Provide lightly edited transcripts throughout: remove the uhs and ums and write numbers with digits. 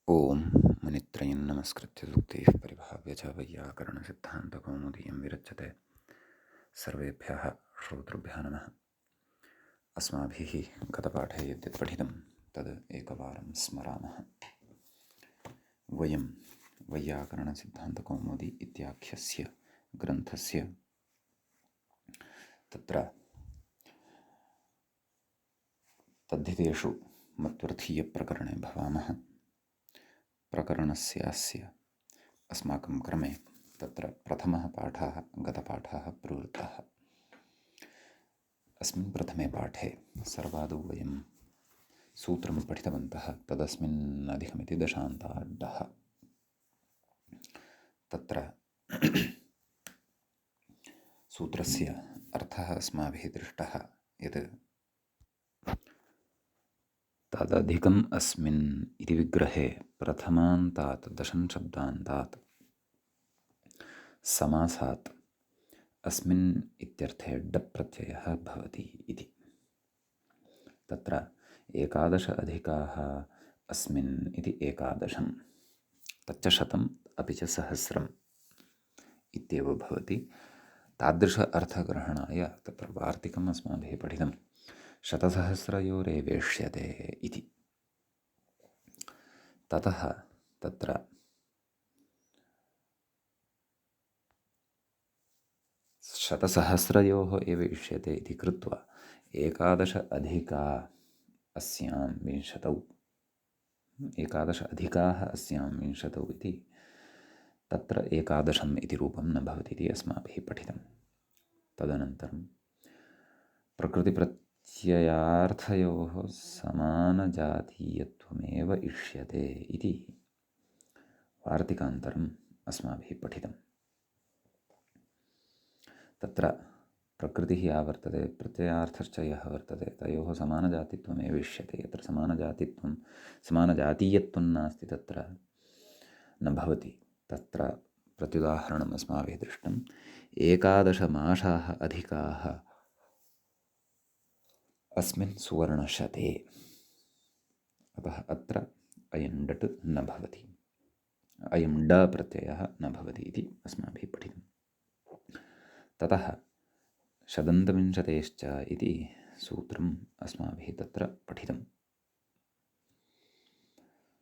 ओम मुनित्रयं नमस्कृत्य सूक्तैः परिभाव्य च वैयाकरणसिद्धान्तकौमुदीयं विरच्यते। सर्वेभ्यः श्रोतृभ्यः नमः। अस्माभिः गतपाठे यद्यत् पठितं तद् एकवारं स्मरामः। वयं वैयाकरणसिद्धान्तकौमुदी इत्याख्यस्य ग्रन्थस्य तत्र तद्धितेषु मत्वर्थीयप्रकरणे भवामः। प्रकरणस्यास्य अस्माकं क्रमे तत्र प्रथमः पाठः गतपाठः प्रवृत्तः। अस्मिन् प्रथमे पाठे सर्वादौ वयं सूत्रं पठितवन्तः। तदस्मिन् अधिकमिति दशान्ताड्डः। तत्र सूत्रस्य अर्थः अस्माभिः दृष्टः यत् तदधिकम् अस्मिन् इति विग्रहे प्रथमान्तात् दशन् शब्दान्तात् समासात् अस्मिन् इत्यर्थे डप् प्रत्ययः भवति इति। तत्र एकादश अधिकाः अस्मिन् इति एकादशं तच्च शतम् अपि च सहस्रम् इत्येव भवति। तादृश अर्थग्रहणाय तत्र वार्तिकम् अस्माभिः पठितं। शतसहस्रयोरेवेष्यते इति। ततः तत्र शतसहस्रयोः एवेष्यते इति कृत्वा एकादश अधिका अस्यां विंशतौ, एकादश अधिकाः अस्यां विंशतौ इति तत्र एकादशम् इति रूपं न भवति इति अस्माभिः पठितं। तदनन्तरं प्रकृतिप्रत्ययार्थयोः समानजातीयत्वमेव इष्यते इति वार्तिकान्तरम् अस्माभिः पठितं। तत्र प्रकृतिः या वर्तते, प्रत्ययार्थश्च यः वर्तते, तयोः समानजातित्वमेव इष्यते। यत्र समानजातीयत्वं नास्ति तत्र न भवति। तत्र प्रत्युदाहरणम् अस्माभिः दृष्टम्। एकादशमासाः अधिकाः अस्मिन् सुवर्णशते। अतः अत्र अयं डट् न भवति, अयं ड प्रत्ययः न भवति इति अस्माभिः पठितं। ततः षदन्तविंशतेश्च इति सूत्रम् अस्माभिः तत्र पठितं।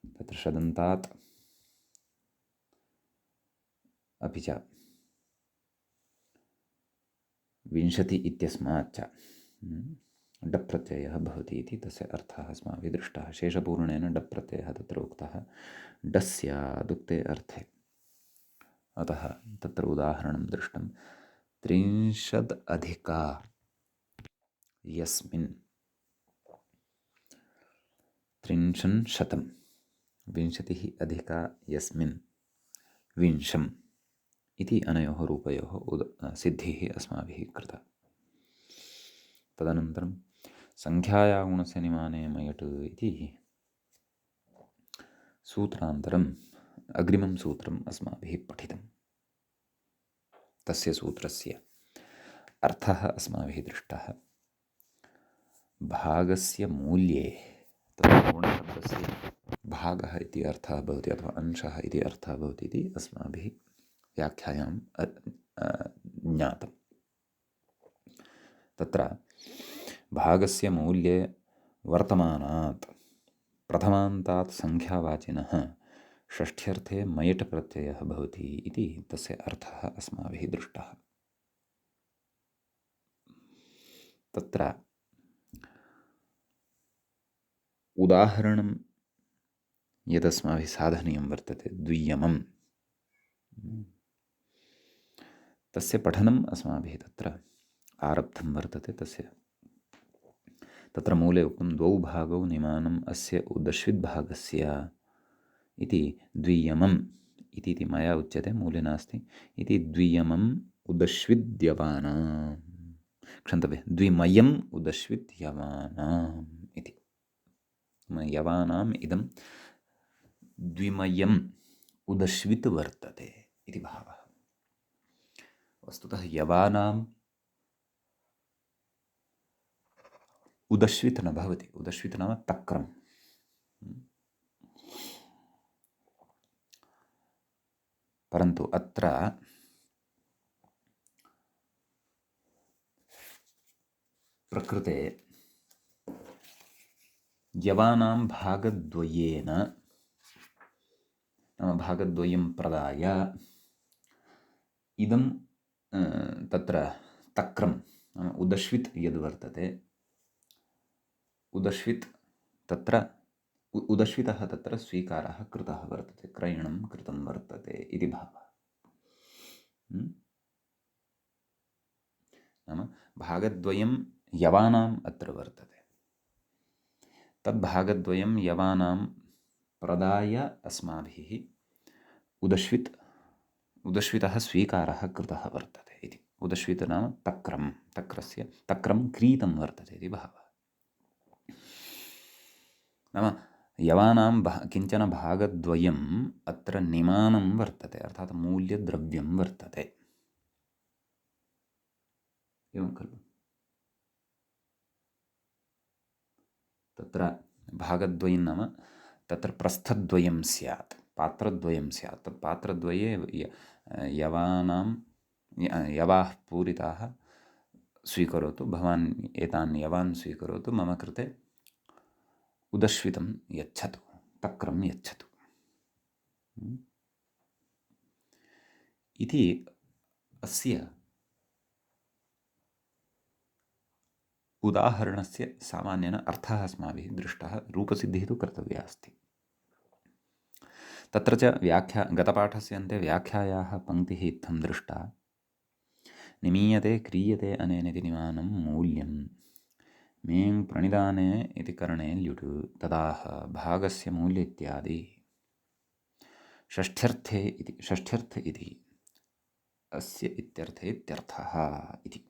तत्र षदन्तात् अपि च विंशति इत्यस्माच्च डप् प्रत्ययः भवति इति तस्य अर्थः अस्माभिः दृष्टः। शेषपूर्णेन डप् प्रत्ययः तत्र उक्तः डस्यादुक्ते अर्थे। अतः तत्र उदाहरणं दृष्टं। 30 अधिका यस्मिन् 30 शतं, 20 अधिका यस्मिन् 20 इति अनयोः रूपयोः सिद्धिः अस्माभिः कृता। तदनन्तरं संख्याया गुणस्य निमाने मयट् इति सूत्रान्तरम् अग्रिमं सूत्रम् अस्माभिः पठितं। तस्य सूत्रस्य अर्थः अस्माभिः दृष्टः। भागस्य मूल्ये तत्र गुणशब्दस्य भागः इति अर्थः भवति अथवा अंशः इति अर्थः भवति इति अस्माभिः व्याख्यायां ज्ञातम्। तत्र भागस्य मूल्ये वर्तमानात् प्रथमान्तात् संख्यावाचिनः षष्ठ्यर्थे मयट् प्रत्ययः भवति इति तस्य अर्थः अस्माभिः दृष्टः। तत्र उदाहरणं यदस्माभिः साधनीयं वर्तते द्वियमं, तस्य पठनम् अस्माभिः तत्र आरब्धं वर्तते। तत्र मूले उक्तं द्वौ भागौ निमानम् अस्य उदश्विद्भागस्य इति द्वियमम् इति मया उच्यते, मूले नास्ति। इति द्वियमम् उदश्विद्यवानाम्, क्षन्तव्यः, द्विमयम् उदश्विद्यवानाम् इति। यवानाम् इदं द्विमयम् उदश्वित् वर्तते इति भावः। वस्तुतः यवानाम् उदश्वित् न भवति। उदश्वित् नाम तक्रम्। परन्तु अत्र प्रकृते यवानां भागद्वयेन नाम भागद्वयं प्रदाय इदं तत्र तक्रं उदश्वित् यद्वर्तते उदश्वित् तत्र उदश्वितः तत्र स्वीकारः कृतः वर्तते, क्रयणं कृतं वर्तते इति भावः। नाम भागद्वयं यवानाम् अत्र वर्तते, तद्भागद्वयं यवानां प्रदाय अस्माभिः उदश्वितः स्वीकारः कृतः वर्तते इति। उदश्वित नाम तक्रं क्रीतं वर्तते इति भावः। नाम यवानां किञ्चन भागद्वयम् अत्र निमानं वर्तते, अर्थात् मूल्यद्रव्यं वर्तते, एवं खलु। तत्र भागद्वयं नाम तत्र प्रस्थद्वयं स्यात्, पात्रद्वयं स्यात्। तत् पात्रद्वये यवाः पूरिताः स्वीकरोतु, भवान् एतान् यवान् स्वीकरोतु, मम कृते उदश्वितं यच्छतु, तक्रं यच्छतु इति अस्य उदाहरणस्य सामान्येन अर्थः अस्माभिः दृष्टः, रूपसिद्धिः तु कर्तव्या अस्ति। तत्र च गतपाठस्य अन्ते व्याख्यायाः पङ्क्तिः इत्थं दृष्टा, निमीयते क्रियते अनेनिति निमानं मूल्यं मेङ् प्रणिदाने इति करणे ल्युट् तदाह भागस्य मूल्य इत्यादि षष्ठ्यर्थ इति अस्य इत्यर्थे इत्यर्थः इति।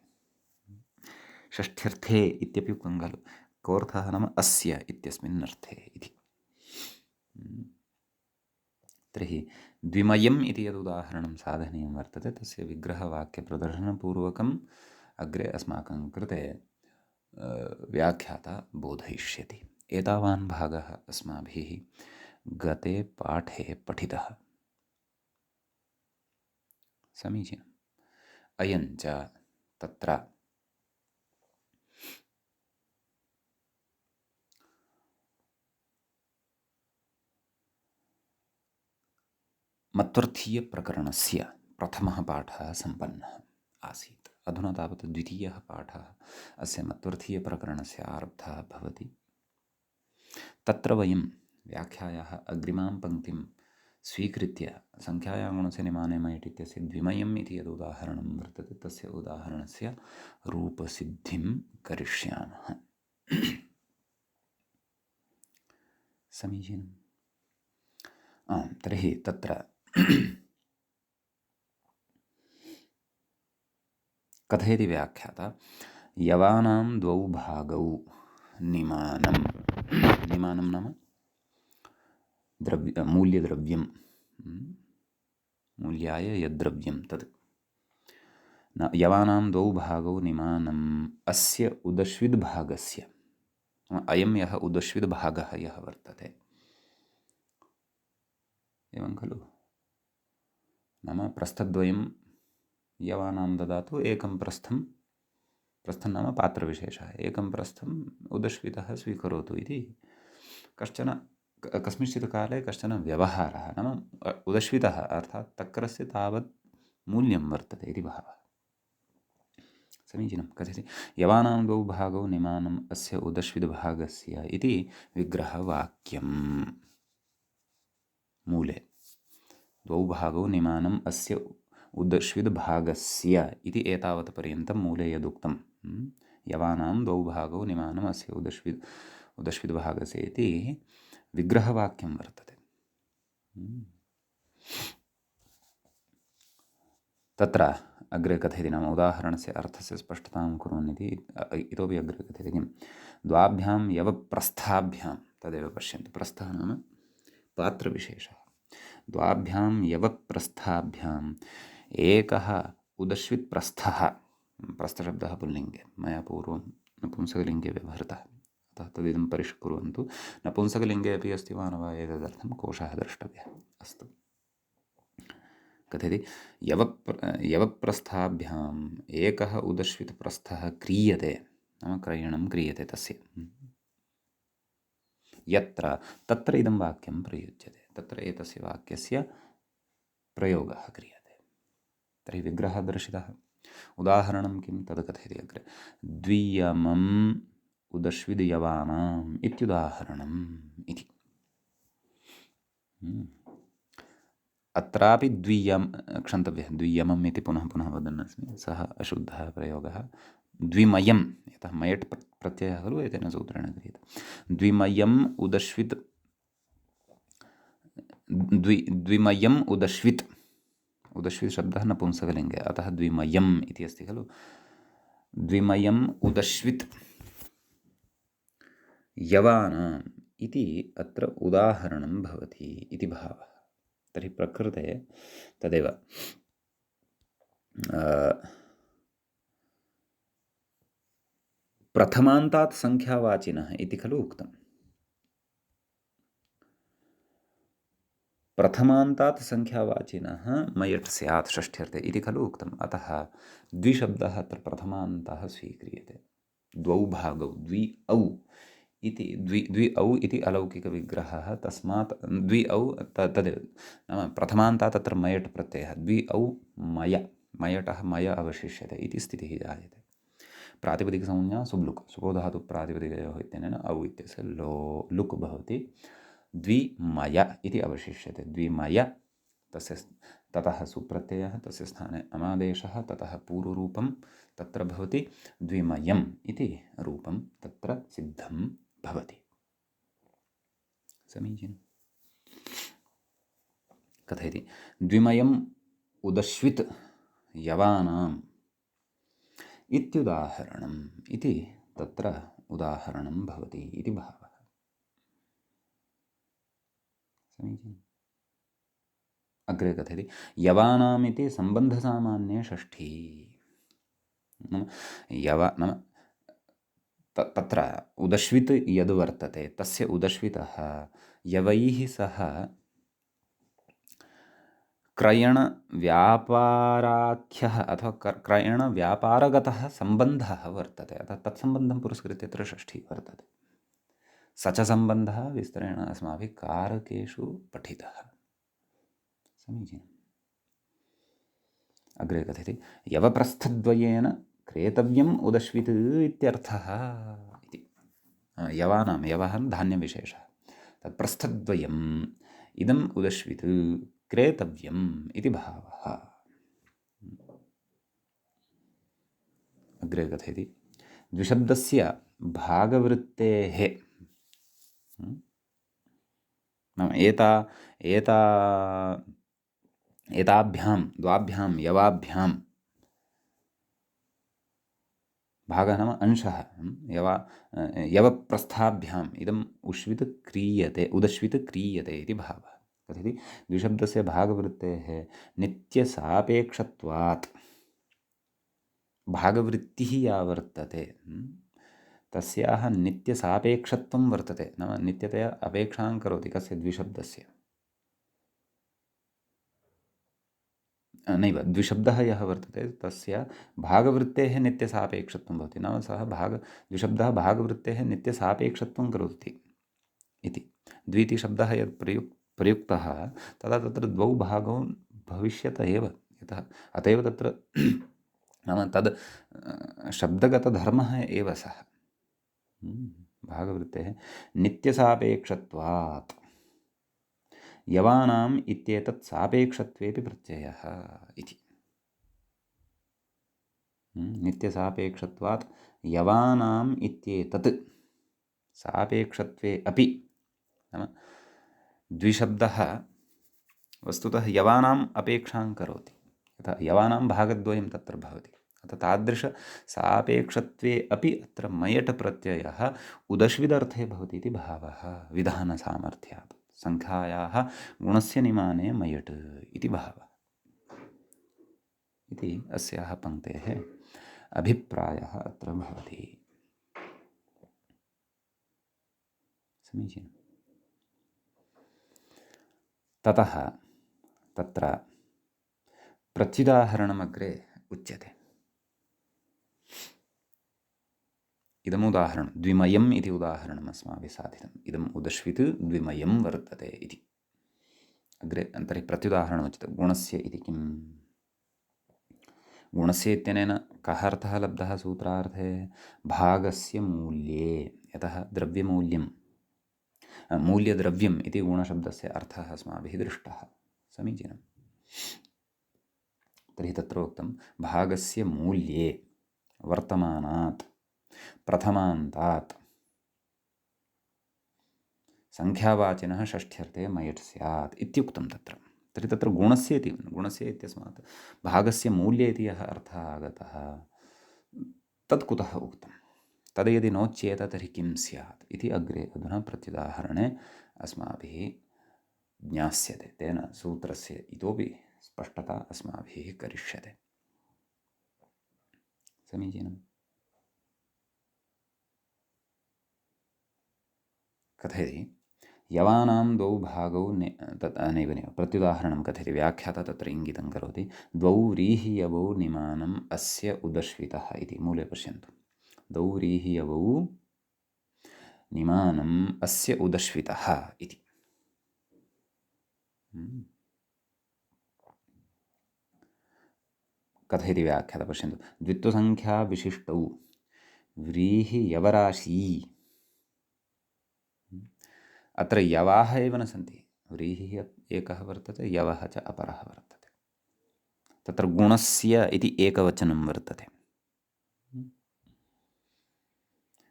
षष्ठ्यर्थे इत्यपि उक्तं खलु, कोऽर्थः नाम अस्य इत्यस्मिन् अर्थे इति। तर्हि द्विमयम् इति यदुदाहरणं साधनीयं वर्तते तस्य विग्रहवाक्यप्रदर्शनपूर्वकम् अग्रे अस्माकं कृते व्याख्याता बोधयिष्यति। एतावान् भागः अस्माभिः गते पाठे पठितः। समीचीनम्। अयञ्च तत्र मत्वर्थीयप्रकरणस्य प्रथमः पाठः सम्पन्नः आसीत्। अधुना तावत् द्वितीयः पाठः अस्य मत्वर्थीयप्रकरणस्य आरब्धः भवति। तत्र वयं व्याख्यायाः अग्रिमां पङ्क्तिं स्वीकृत्य सङ्ख्यायागुणस्य निमाने मयट् इत्यस्य द्विमयम् इति यदुदाहरणं वर्तते तस्य उदाहरणस्य रूपसिद्धिं करिष्यामः। समीचीनम्। तर्हि तत्र कथयति व्याख्याता, यवानां द्वौ भागौ निमानं नाम मूल्यद्रव्यं, मूल्याय यद्द्रव्यं तत्। यवानां द्वौ भागौ निमानम् अस्य उदश्विद्भागस्य, अयं यः उदश्विद्भागः यः वर्तते, एवं खलु। नाम प्रस्थद्वयं यवानां ददातु, एकं प्रस्थं नाम पात्रविशेषः, एकं प्रस्थम् उदश्वितः स्वीकरोतु इति कस्मिंश्चित् काले कश्चन व्यवहारः, नाम उदश्वितः अर्थात् तक्रस्य तावत् मूल्यं वर्तते इति भावः। समीचीनं। कथयति यवानां द्वौ भागौ निमानम् अस्य उदश्विद्भागस्य इति विग्रहवाक्यं मूले। द्वौ भागौ निमानम् अस्य उदश्विद्भागस्य इति एतावत् पर्यन्तं मूले यदुक्तं, यवानां द्वौ भागौ निमानम् अस्य उदश्विद्भागस्य इति विग्रहवाक्यं वर्तते। तत्र अग्रे कथयति, नाम उदाहरणस्य अर्थस्य स्पष्टतां कुर्वन् इति इतोपि अग्रे कथयति किं, द्वाभ्यां यवप्रस्थाभ्यां, तदेव पश्यन्तु, प्रस्थः नाम पात्रविशेषः, द्वाभ्यां यवप्रस्थाभ्याम् एकः उदश्वित्प्रस्थः, प्रस्थशब्दः पुल्लिङ्गे, मया पूर्वं नपुंसकलिङ्गे व्यवहृतः, अतः तदिदं परिष्कुर्वन्तु। नपुंसकलिङ्गे अपि अस्ति वा न वा एतदर्थं कोशः द्रष्टव्यः। अस्तु, कथयति यवप्रस्थाभ्याम् एकः उदश्वितप्रस्थः क्रियते, नाम क्रयणं क्रियते तस्य। यत्र तत्र इदं वाक्यं प्रयुज्यते, तत्र एतस्य वाक्यस्य प्रयोगः क्रियते। तर्हि विग्रहः दर्शितः। उदाहरणं किं तद् कथयति अग्रे। द्वियमम् उदश्विदयवानाम् इत्युदाहरणम् इति। अत्रापि क्षन्तव्यः, द्वियमम् इति पुनः पुनः वदन् अस्मि, सः अशुद्धः प्रयोगः। द्विमयं, यतः मयट् प्रत्ययः खलु, एतेन सूत्रेण क्रियते। द्विमयम् उदश्वित्, द्विमयम् उदश्वित्, उदश्वित् शब्दः नपुंसकलिङ्गे, अतः द्विमयम् इति अस्ति खलु। द्विमयम् उदश्वित् यवानाम् इति अत्र उदाहरणं भवति इति भावः। तर्हि प्रकृते तदेव प्रथमान्तात् संख्यावाचिनः इति खलु उक्तम्। प्रथमान्तात् संख्यावाचिनः मयट् स्यात् षष्ठ्यर्थे इति खलु उक्तम्। अतः द्विशब्दः अत्र प्रथमान्तः स्वीक्रियते। द्वौ भागौ, द्वि औ इति, द्वि औ इति अलौकिकविग्रहः, तस्मात् द्वि औ तदेव, नाम प्रथमान्तात् तत्र मयट् प्रत्ययः, द्वि औ मयटः मय अवशिष्यते इति स्थितिः जायते। प्रातिपदिकसंज्ञा सुब्लुक्, सुबोधातु प्रातिपदिकयोः इत्यनेन औ इत्यस्य लुक् भवति, द्विमय इति अवशिष्यते। द्विमय, तस्य ततः सुप्रत्ययः, तस्य स्थाने अमादेशः, ततः पूर्वरूपं तत्र भवति, द्विमयम् इति रूपं तत्र सिद्धं भवति। समीचीनं। कथयति द्विमयम् उदश्वित् यवानाम् इत्युदाहरणम् इति तत्र उदाहरणं भवति इति भावः। समीचीनम्। अग्रे कथयति यवानाम् इति सम्बन्धसामान्ये षष्ठी। नाम तत्र उदश्वित् यद् वर्तते तस्य उदश्वितः यवैः सह क्रयणव्यापाराख्यः अथवा क्रयणव्यापारगतः सम्बन्धः वर्तते, अतः तत्सम्बन्धं पुरस्कृत्य अत्र षष्ठी वर्तते। स च सम्बन्धः विस्तरेण अस्माभिः कारकेषु पठितः। समीचीनम्। अग्रे कथयति यवप्रस्थद्वयेन क्रेतव्यम् उदश्वित् इत्यर्थः इति। यवानां, यवः धान्यविशेषः, तत् प्रस्थद्वयम् इदम् उदश्वित् क्रेतव्यम् इति भावः। अग्रे कथयति द्विशब्दस्य भागवृत्तेः, नाम एताभ्यां द्वाभ्यां यवाभ्यां, भागः नाम अंशः, यवप्रस्थाभ्याम् इदम् उदश्वित् क्रियते इति भावः। कथयति द्विशब्दस्य भागवृत्तेः नित्यसापेक्षत्वात्, भागवृत्तिः या वर्तते तस्याः नित्यसापेक्षत्वं वर्तते, नाम नित्यतया अपेक्षां करोति कस्य, द्विशब्दस्य। नैव, द्विशब्दः यः वर्तते तस्य भागवृत्तेः नित्यसापेक्षत्वं भवति, नाम सः द्विशब्दः भागवृत्तेः नित्यसापेक्षत्वं करोति इति। द्विति शब्दः यत् प्रयुक्तः तदा तत्र द्वौ भागौ भविष्यत एव, यतः अत एव तत्र नाम तद् शब्दगतधर्मः एव सः, भागवृत्तेः नित्यसापेक्षत्वात् यवानाम् इत्येतत् सापेक्षत्वेपि प्रत्ययः इति। नित्यसापेक्षत्वात् यवानाम् इत्येतत् सापेक्षत्वे अपि, नाम द्विशब्दः वस्तुतः यवानाम् अपेक्षां करोति, यथा यवानां भागद्वयं तत्र भवति, अतः तादृशसापेक्षत्वे अपि अत्र मयट् प्रत्ययः उदश्विदर्थे भवति इति भावः, विधानसामर्थ्यात्, संख्यायाः गुणस्य निमाने मयट् इति भावः इति अस्याः पङ्क्तेः अभिप्रायः अत्र भवति। समीचीनम्। ततः तत्र प्रत्युदाहरणमग्रे उच्यते। इदमुदाहरणं द्विमयम् इति उदाहरणम् अस्माभिः साधितम्। इदम् उदश्वित् द्विमयं वर्तते इति अग्रे तर्हि प्रत्युदाहरणमुच्यते। गुणस्य इति किम्? गुणस्य इत्यनेन कः अर्थः लब्धः सूत्रार्थे? भागस्य मूल्ये, यतः द्रव्यमूल्यं मूल्यद्रव्यम् इति गुणशब्दस्य अर्थः अस्माभिः दृष्टः। समीचीनं। तर्हि तत्र उक्तं भागस्य मूल्ये वर्तमानात् प्रथमान्तात् संख्यावाचिनः षष्ठ्यर्थे मयट् स्यात् इत्युक्तं तत्र। तर्हि तत्र गुणस्य इत्यस्मात् भागस्य मूल्ये इति यः अर्थः आगतः तत् कुतः उक्तं? तद् यदि नोच्येत तर्हि किं स्यात् इति अग्रे अधुना प्रत्युदाहरणे अस्माभिः ज्ञास्यते। तेन सूत्रस्य इतोपि स्पष्टता अस्माभिः करिष्यते। समीचीनम्। कथयति यवानां द्वौ भागौ नैव प्रत्युदाहरणं कथयति। व्याख्याता तत्र इङ्गितं करोति। द्वौ व्रीहियवौ निमानम् अस्य उदश्वितः इति। मूले पश्यन्तु। द्वौ व्रीहियवौ निमानम् अस्य उदश्वितः इति। कथयति व्याख्याता पश्यन्तु। द्वित्वसङ्ख्याविशिष्टौ व्रीहियवराशी, अत्र यवाः एव न सन्ति। व्रीहिः एकः वर्तते, यवः च अपरः वर्तते। तत्र गुणस्य इति एकवचनं वर्तते।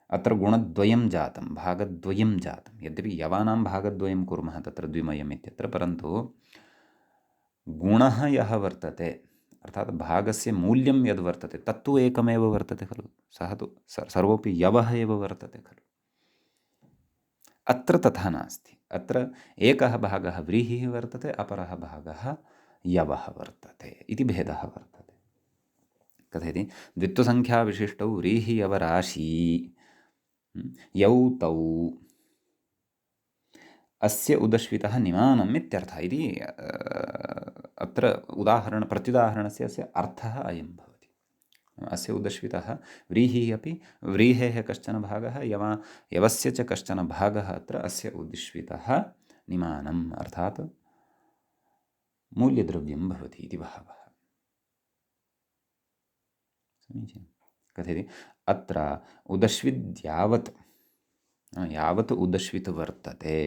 अत्र गुणद्वयं जातं, भागद्वयं जातं। यद्यपि यवानां भागद्वयं कुर्मः तत्र द्विमयम् इत्यत्र, परन्तु गुणः यः वर्तते अर्थात् भागस्य मूल्यं यद् वर्तते तत्तु एकमेव वर्तते खलु। सः तु सर्वोपि यवः एव वर्तते खलु। अत्र तथा नास्ति। अत्र एकः भागः व्रीहिः वर्तते, अपरः भागः यवः वर्तते इति भेदः वर्तते। कथयति द्वित्वसङ्ख्याविशिष्टौ व्रीहियवराशी यौ तौ अस्य उदश्वितः निमानम् इत्यर्थः इति अत्र प्रत्युदाहरणस्य अस्य अर्थः अयं भवति। अस्य उदश्वितः व्रीहिः अपि, व्रीहेः कश्चन भागः, यवस्य च कश्चन भागः अत्र अस्य उदश्वितः निमानम् अर्थात् मूल्यद्रव्यं भवति इति भावः। समीचीनं। कथयति अत्र उदश्विद्यावत् यावत् उदश्वित् वर्तते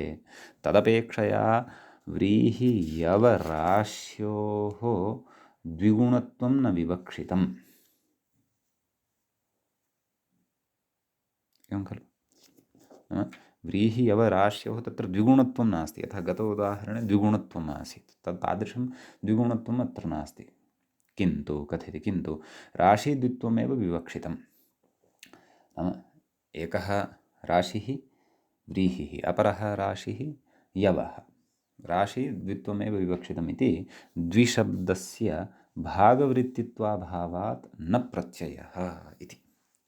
तदपेक्षया व्रीहियवराश्योः द्विगुणत्वं न विवक्षितम्। एवं खलु। व्रीहियवराश्योः तत्र द्विगुणत्वं नास्ति। यथा गत उदाहरणे द्विगुणत्वम् आसीत्, तादृशं द्विगुणत्वम् अत्र नास्ति। किन्तु कथयति किन्तु राशिद्वित्वमेव विवक्षितं। नाम एकः राशिः व्रीहिः, अपरः राशिः यवः। राशिद्वित्वमेव विवक्षितमिति द्विशब्दस्य भागवृत्तित्वाभावात् न प्रत्ययः इति।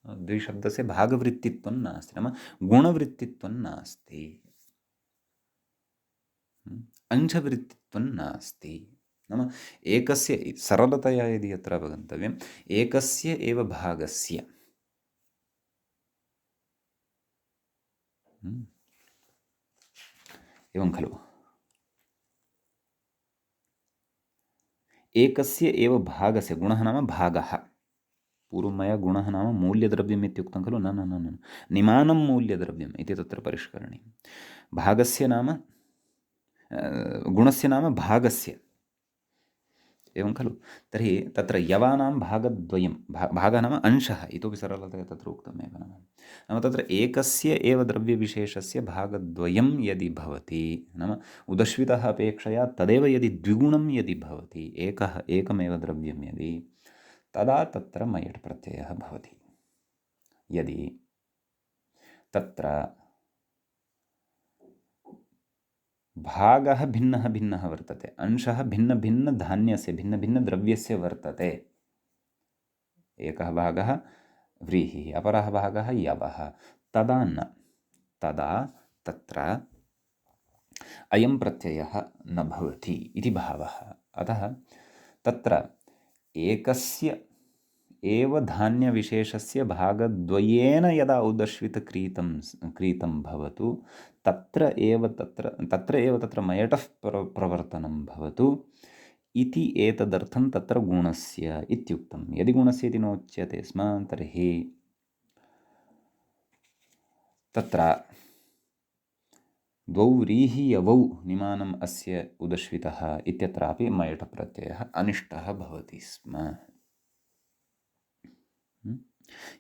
द्विशब्दस्य भागवृत्तित्वं नास्ति, नाम गुणवृत्तित्वं नास्ति, अंशवृत्तित्वं नास्ति। नाम एकस्य, सरलतया यदि अत्र अवगन्तव्यम्, एकस्य एव भागस्य एवं खलु। एकस्य एव भागस्य, गुणः नाम भागः। पूर्वं मया गुणः नाम मूल्यद्रव्यम् इत्युक्तं खलु। न न न न, निमानं मूल्यद्रव्यम् इति तत्र परिष्करणीयं। भागस्य नाम गुणस्य नाम भागस्य, एवं खलु। तर्हि तत्र यवानां भागद्वयं, भागः नाम अंशः, इतोपि सरलतया तत्र उक्तमेव। नाम तत्र एकस्य एव द्रव्यविशेषस्य भागद्वयं यदि भवति, नाम उदश्वितः अपेक्षया तदेव यदि द्विगुणं यदि भवति, एकमेव द्रव्यं यदि, तदा तत्र मयट् प्रत्ययः भवति। यदि तत्र भागः भिन्नः भिन्नः वर्तते, अंशः भिन्नभिन्नधान्यस्य भिन्नभिन्नद्रव्यस्य वर्तते, एकः भागः व्रीहिः, अपरः भागः यवः, तदा तत्र अयं प्रत्ययः न भवति इति भावः। अतः तत्र एकस्य एव धान्यविशेषस्य भागद्वयेन यदा क्रीतं भवतु तत्र एव तत्र मयटः प्रवर्तनं भवतु इति एतदर्थं तत्र गुणस्य इत्युक्तं। यदि गुणस्य इति नोच्यते स्म तर्हि तत्र द्वौ व्रीहियवौ निमानम् अस्य उदश्वितः इत्यत्रापि मयटप्रत्ययः अनिष्टः भवति स्म,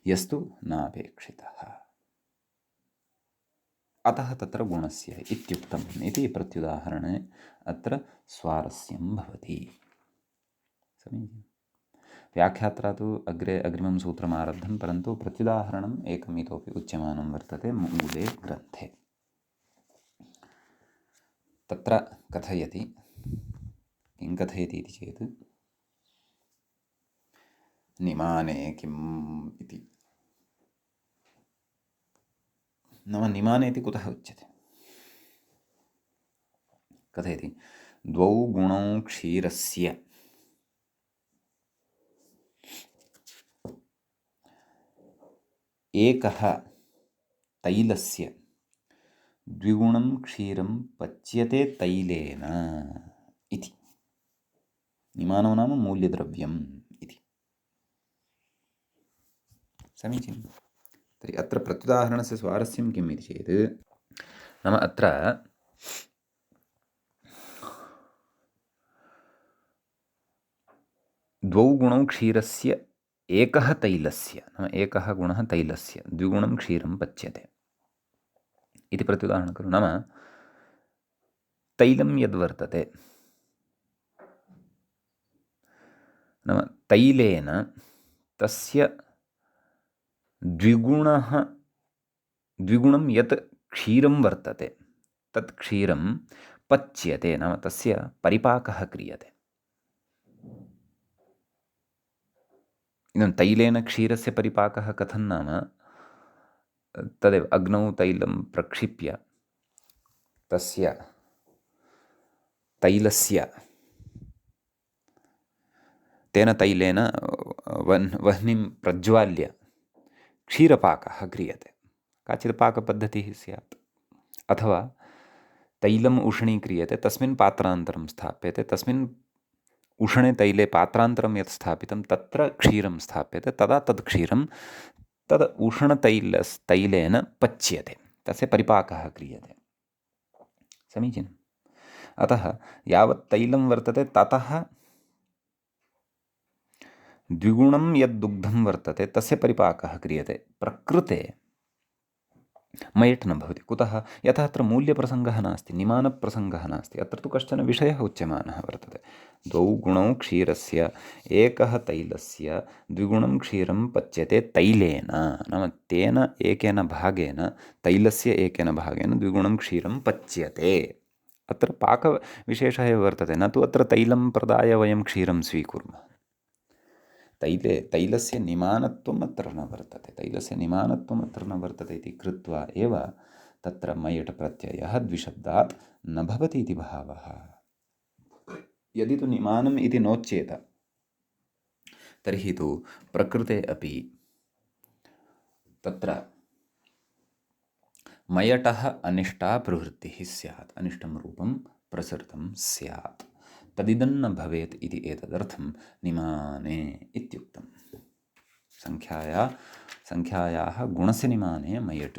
यस्तु नापेक्षितः। अतः तत्र गुणस्य इत्युक्तम् इति प्रत्युदाहरणे अत्र स्वारस्यं भवति। समीचीनं। व्याख्यात्रा तु अग्रिमं सूत्रम् आरब्धं, परन्तु प्रत्युदाहरणम् एकम् इतोपि उच्यमानं वर्तते मूले ग्रन्थे। तत्र कथयति, किं कथयति इति चेत् निमाने किम् इति। नाम निमाने इति कुतः उच्यते? कथयति, द्वौ गुणौ क्षीरस्य एकः तैलस्य द्विगुणं क्षीरं पच्यते तैलेन इति। निमानो नाम मूल्यद्रव्यम् इति। समीचीनं। तर्हि अत्र प्रत्युदाहरणस्य स्वारस्यं किम् इति चेत्, नाम अत्र द्वौ गुणौ क्षीरस्य एकः तैलस्य, नाम एकः गुणः तैलस्य द्विगुणं क्षीरं पच्यते इति प्रत्युदाहरणं खलु। नाम तैलं यद्वर्तते, नाम तैलेन तस्य द्विगुणं यत् क्षीरं वर्तते तत् क्षीरं पच्यते, नाम तस्य परिपाकः क्रियते। इदं तैलेन क्षीरस्य परिपाकः कथं नाम, तदेव अग्नौ तैलं प्रक्षिप्य तस्य तैलस्य तेन तैलेन वह्निं प्रज्वाल्य क्षीरपाकः क्रियते। काचित् पाकपद्धतिः स्यात्। अथवा तैलम् उष्णीक्रियते, तस्मिन् पात्रान्तरं स्थाप्यते, तस्मिन् उष्णे तैले पात्रान्तरं यत् स्थापितं तत्र क्षीरं स्थाप्यते, तदा तद् क्षीरं तद् उष्णतैलेन पच्यते, तस्य परिपाकः क्रियते। समीचीनम्। अतः यावत् तैलं वर्तते ततः द्विगुणं यद् दुग्धं वर्तते तस्य परिपाकः क्रियते। प्रकृते मयट् न भवति। कुतः? यतः अत्र मूल्यप्रसङ्गः नास्ति, निमानप्रसङ्गः नास्ति। अत्र तु कश्चन विषयः उच्यमानः वर्तते। द्वौ गुणौ क्षीरस्य एकः तैलस्य द्विगुणं क्षीरं पच्यते तैलेन, नाम तेन एकेन भागेन, तैलस्य एकेन भागेन द्विगुणं क्षीरं पच्यते। अत्र पाकविशेषः एव वर्तते, न तु अत्र तैलं प्रदाय वयं क्षीरं स्वीकुर्मः। तैलस्य निमानत्वम् अत्र न वर्तते, तैलस्य निमानत्वम् अत्र न वर्तते इति कृत्वा एव तत्र मयट् प्रत्ययः द्विशब्दात् न भवति इति भावः। यदि तु निमानम् इति नोच्येत तर्हि तु प्रकृते अपि तत्र मयटः अनिष्टा प्रवृत्तिः स्यात्, अनिष्टं रूपं प्रसृतं स्यात्। तदिदं न भवेत् इति एतदर्थं निमाने इत्युक्तं। संख्यायाः गुणस्य निमाने मयट्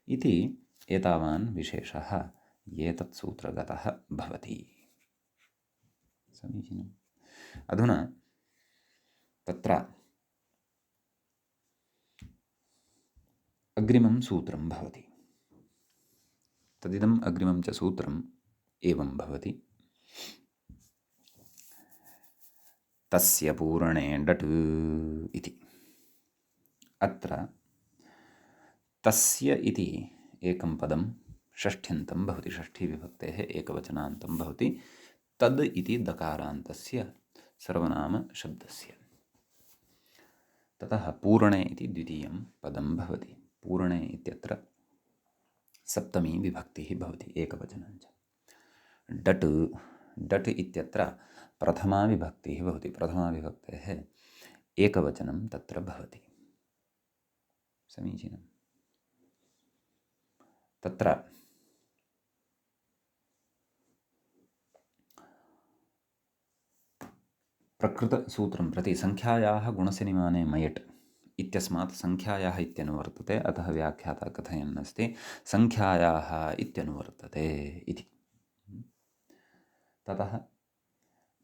इति एतावान् विशेषः एतत् सूत्रगतः भवति। समीचीनम्। अधुना तत्र अग्रिमं सूत्रं भवति। तदिदम् अग्रिमं च सूत्रम् एवं भवति। तस्य पूरणे डट् इति। अत्र तस्य इति एकं पदं षष्ठ्यन्तं भवति, षष्ठीविभक्तेः एकवचनान्तं भवति। तद् इति दकारान्तस्य सर्वनामशब्दस्य। ततः पूरणे इति द्वितीयं पदं भवति। पूरणे इत्यत्र सप्तमी विभक्तिः भवति, एकवचनं च। डट् डट् इत्यत्र प्रथमा विभक्तिः भवति। प्रथमाविभक्तेः एकवचनं तत्र भवति। समीचीनं। तत्र प्रकृतसूत्रं प्रति सङ्ख्यायाः गुणस्य निमाने मयट् इत्यस्मात् सङ्ख्यायाः इत्यनुवर्तते, अतः व्याख्याता कथयन् अस्ति सङ्ख्यायाः इत्यनुवर्तते इति। ततः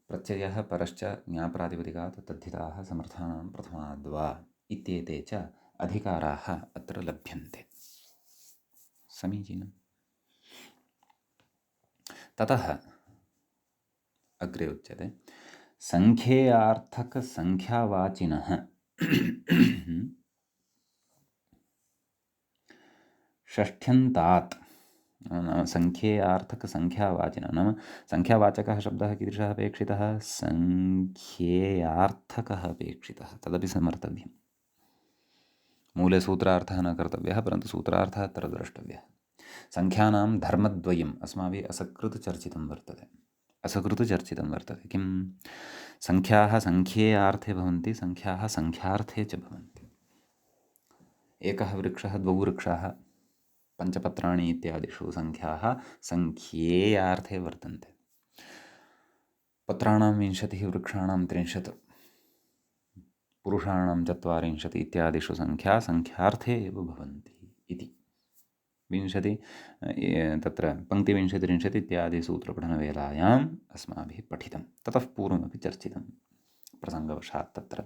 प्रत्ययः परश्च ज्ञाप्रातिपदिकात् तद्धिताः समर्थानां प्रथमाद्वा इत्येते च अधिकाराः अत्र लभ्यन्ते। समीचीनं। ततः अग्रे उच्यते सङ्ख्येयार्थकसङ्ख्यावाचिनः षष्ठ्यन्तात् नाम सङ्ख्येयार्थकसङ्ख्यावाचिनः नाम सङ्ख्यावाचकः शब्दः कीदृशः अपेक्षितः? सङ्ख्येयार्थकः अपेक्षितः, तदपि स्मर्तव्यं। मूले सूत्रार्थः न कर्तव्यः, परन्तु सूत्रार्थः अत्र द्रष्टव्यः। सङ्ख्यानां धर्मद्वयम् अस्माभिः असकृतचर्चितं वर्तते। किं? सङ्ख्याः सङ्ख्येयार्थे भवन्ति, सङ्ख्याः सङ्ख्यार्थे च भवन्ति। एकः वृक्षः, द्वौ वृक्षाः, पञ्चपत्राणि इत्यादिषु सङ्ख्याः सङ्ख्येयार्थे वर्तन्ते। पत्राणां 20, वृक्षाणां 30, पुरुषाणां 40 इत्यादिषु सङ्ख्या सङ्ख्यार्थे एव भवन्ति इति। 20 तत्र पङ्क्तिविंशति 30 इत्यादि सूत्रपठनवेलायाम् अस्माभिः पठितं। ततः पूर्वमपि चर्चितं प्रसङ्गवशात् तत्र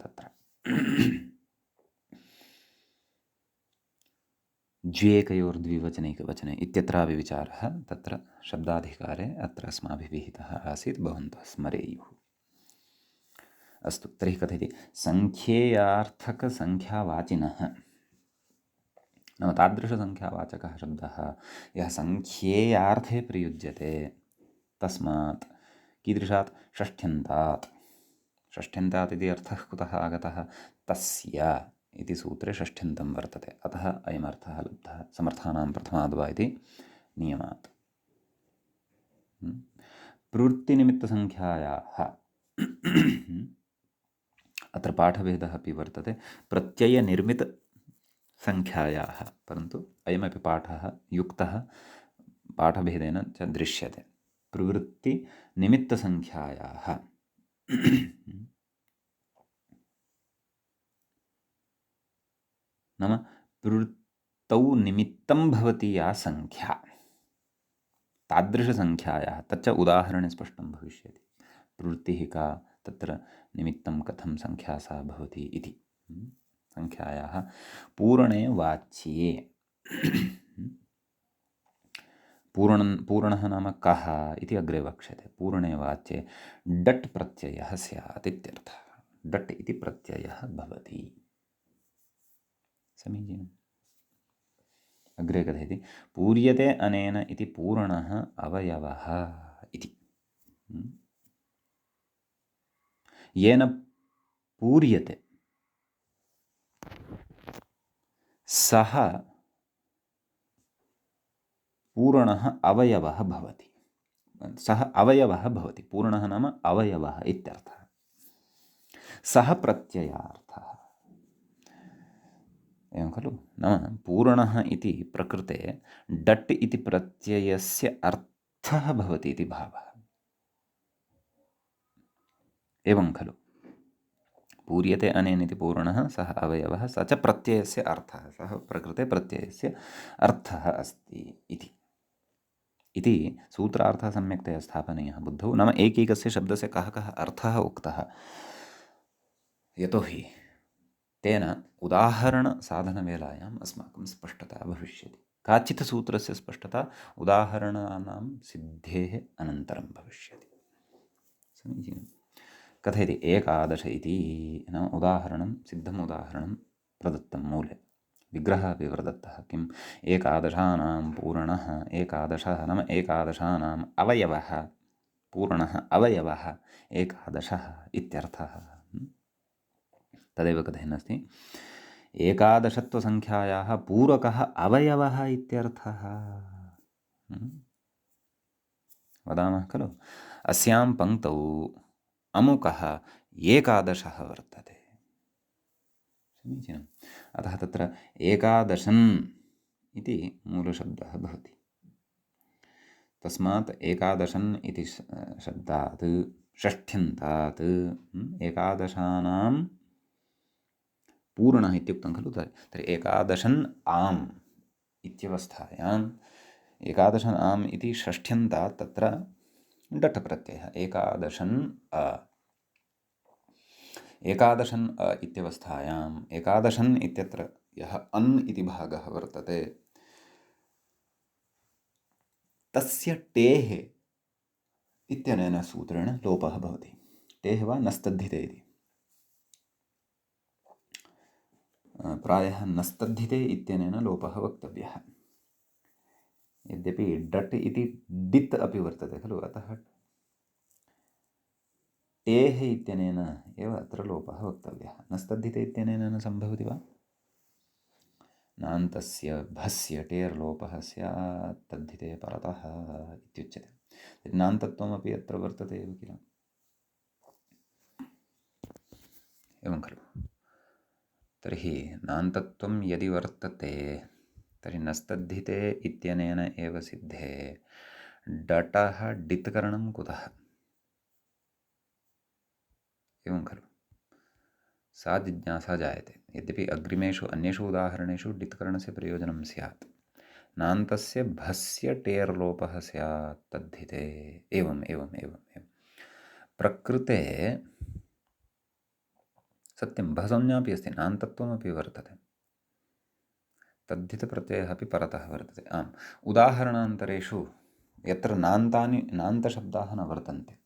ज्वेकयोर्द्विवचनैकवचने इत्यत्रापि विचारः तत्र शब्दाधिकारे अत्र अस्माभिः विहितः आसीत्, भवन्तः स्मरेयुः। अस्तु, तर्हि कथयति सङ्ख्येयार्थकसङ्ख्यावाचिनः नाम तादृशसङ्ख्यावाचकः शब्दः यः सङ्ख्येयार्थे प्रयुज्यते, तस्मात् कीदृशात्? षष्ठ्यन्तात्। षष्ठ्यन्तात् इति अर्थः कुतः आगतः? तस्य इति सूत्रे षष्ठ्यन्तं वर्तते, अतः अयमर्थः लब्धः समर्थानां प्रथमाद्वा इति नियमात्। प्रवृत्तिनिमित्तसङ्ख्यायाः अत्र पाठभेदः अपि वर्तते प्रत्ययनिर्मितसङ्ख्यायाः, परन्तु अयमपि पाठः युक्तः पाठभेदेन च दृश्यते। प्रवृत्तिनिमित्तसङ्ख्यायाः नाम प्रवृत्तौ निमित्तं भवति या सङ्ख्या, तादृशसङ्ख्यायाः, तच्च उदाहरणे स्पष्टं भविष्यति। प्रवृत्तिः का, तत्र निमित्तं कथं सङ्ख्या सा भवति इति। सङ्ख्यायाः पूर्णे वाच्ये पूर्णः नाम कः इति अग्रे वक्ष्यते। पूर्णे वाच्ये डट् प्रत्ययः स्यात् इत्यर्थः। डट् इति प्रत्ययः भवति। समीचीनम्। अग्रे कथयति पूर्यते अनेन इति पूर्णः अवयवः इति। येन पूर्यते सः पूर्णः अवयवः भवति। सः अवयवः भवति, पूर्णः नाम अवयवः इत्यर्थः। सः प्रत्ययार्थः, एवं खलु? नाम पूर्णः इति प्रकृते डट् इति प्रत्ययस्य अर्थः भवति इति भावः, एवं खलु? पूर्यते अनेन इति पूर्णः, सः अवयवः, स च प्रत्ययस्य अर्थः, सः प्रकृते प्रत्ययस्य अर्थः अस्ति इति सूत्रार्थः सम्यक्तया स्थापनीयः बुद्धौ। नाम एकैकस्य शब्दस्य कः कः अर्थः उक्तः, यतोहि तेन उदाहरणसाधनवेलायाम् अस्माकं स्पष्टता भविष्यति। काचित् सूत्रस्य स्पष्टता उदाहरणानां सिद्धेः अनन्तरं भविष्यति। समीचीनं। कथयति एकादश इति नाम उदाहरणं, सिद्धम् उदाहरणं प्रदत्तं मूले, विग्रहः अपि प्रदत्तः। किम्? एकादशानां पूर्णः, एकादशः नाम एकादशानाम् अवयवः, पूर्णः अवयवः एकादशः इत्यर्थः। तदेव कथयन् अस्ति एकादशत्वसङ्ख्यायाः पूरकः अवयवः इत्यर्थः। वदामः खलु अस्यां पङ्क्तौ अमुकः एकादशः वर्तते। समीचीनम्। अतः तत्र एकादशन् इति मूलशब्दः भवति। तस्मात् एकादशन् इति शब्दात् षष्ठ्यन्तात् एकादशानां पूर्णः इत्युक्तं खलु। तर्हि एकादशन् आम् इत्यवस्थायाम् एकादशन् आम् इति षष्ठ्यन्तात् तत्र डट् प्रत्ययः एकादशन् अ। एकादशन् अ इत्यवस्थायाम् एकादशन् इत्यत्र यः अन् इति भागः वर्तते तस्य टेः इत्यनेन सूत्रेण लोपः भवति। टेः वा नस्तद्धिते इति। प्रायः नस्तद्धिते इत्यनेन लोपः वक्तव्यः। यद्यपि डट् इति डित् अपि वर्तते खलु, अतः टेः इत्यनेन एव अत्र लोपः वक्तव्यः। नस्तद्धिते इत्यनेन न सम्भवति वा? नान्तस्य भस्य टेर्लोपः स्यात् तद्धिते परतः इत्युच्यते। नान्तत्वमपि अत्र वर्तते एव किल। एवं खलु। तर्हि नान्तत्वं यदि वर्तते तर्हि नस्तद्धिते इत्यनेन एव सिद्धे डटः डित्करणं कुतः? एवं खलु। सा जिज्ञासा जायते। यद्यपि अग्रिमेषु अन्येषु उदाहरणेषु डित्करणस्य प्रयोजनं स्यात्, नान्तस्य भस्य टेर्लोपः स्यात् तद्धिते। एवम् एवम् एवम् एवं प्रकृते सत्यं भसंज्ञापि अस्ति, नान्तत्वमपि वर्तते, तद्धितप्रत्ययः अपि परतः वर्तते। आम्, उदाहरणान्तरेषु यत्र नान्तशब्दाः न वर्तन्ते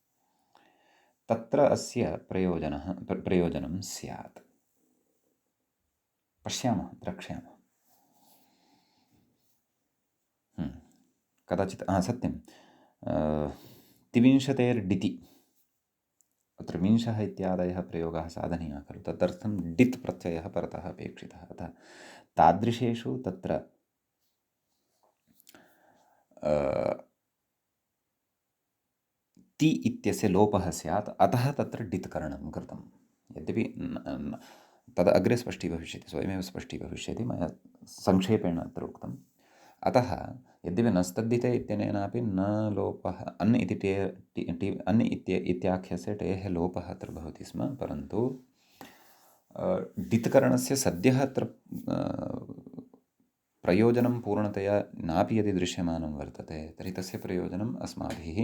तत्र अस्य प्रयोजनं स्यात्। पश्यामः, द्रक्ष्यामः। कदाचित् सत्यं तिविंशतेर्डिति, अत्र विंशः इत्यादयः प्रयोगाः साधनीयाः खलु, तदर्थं डित् प्रत्ययः परतः अपेक्षितः। अतः तादृशेषु तत्र ति इत्यस्य लोपः स्यात्, अतः तत्र डित्करणं कृतं। यद्यपि तद् अग्रे स्पष्टीभविष्यति, स्वयमेव स्पष्टीभविष्यति, मया संक्षेपेण अत्र उक्तम्। अतः यद्यपि नस्तद्धिते इत्यनेनापि न लोपः अन् इति अन् इत्याख्यस्य टेः लोपः अत्र भवति स्म, परन्तु डित्करणस्य सद्यः अत्र प्रयोजनं पूर्णतया नापि यदि दृश्यमानं वर्तते तर्हि तस्य प्रयोजनम् अस्माभिः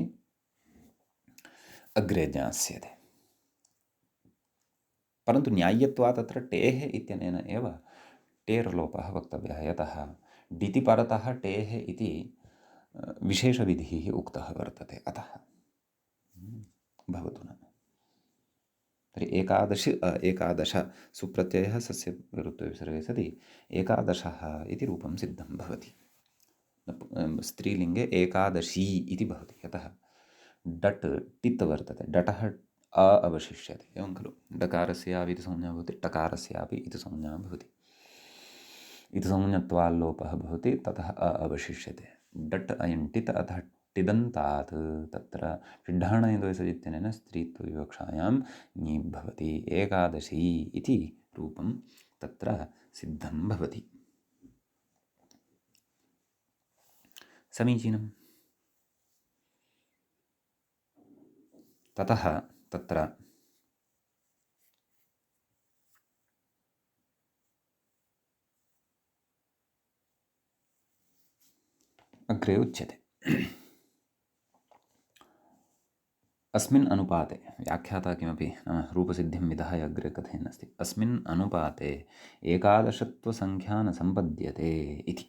अग्रे ज्ञास्यते। परन्तु न्याय्यत्वात् अत्र टेः इत्यनेन एव टेर्लोपः वक्तव्यः, यतः डिति परतः टेः इति विशेषविधिः उक्तः वर्तते, अतः भवतु नाम। तर्हि एकादश सुप्रत्ययः सस्य ऋत्वविसर्गे सति एकादशः इति रूपं सिद्धं भवति। स्त्रीलिङ्गे एकादशी इति भवति, यतः डट् टित् वर्तते, डटः अ अवशिष्यते। एवं खलु। डकारस्यापि इति संज्ञा भवति, टकारस्यापि इति संज्ञा भवति। इति संज्ञत्वाल्लोपः भवति, ततः अ अवशिष्यते। डट् अयं टित् अतः टिदन्तात् तत्र षिड्ढाणयद्वयसजित्यनेन स्त्रीत्वविवक्षायां ङी भवति। एकादशी इति रूपं तत्र सिद्धं भवति। समीचीनं। ततः तत्र अग्रे उच्यते। अस्मिन् अनुपाते, व्याख्याता किमपि रूपसिद्धिं विधाय अग्रे कथयन् अस्ति। अस्मिन् अनुपाते एकादशत्वसङ्ख्या न सम्पद्यते इति।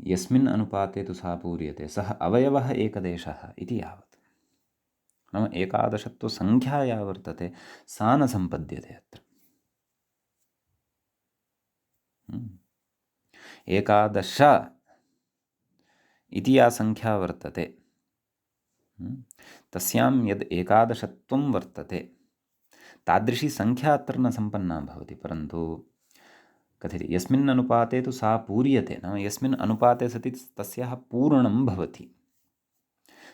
यस्मिन् अनुपाते तु सा पूर्यते सः अवयवः एकदेशः इति यावत्। नाम एकादशत्वसङ्ख्या या वर्तते सा न सम्पद्यते अत्र। एकादश इति या सङ्ख्या वर्तते तस्यां यद् एकादशत्वं वर्तते तादृशी सङ्ख्या अत्र न सम्पन्ना भवति, परन्तु कथयति यस्मिन् अनुपाते तु सा पूर्यते, नाम यस्मिन् अनुपाते सति तस्याः पूरणं भवति,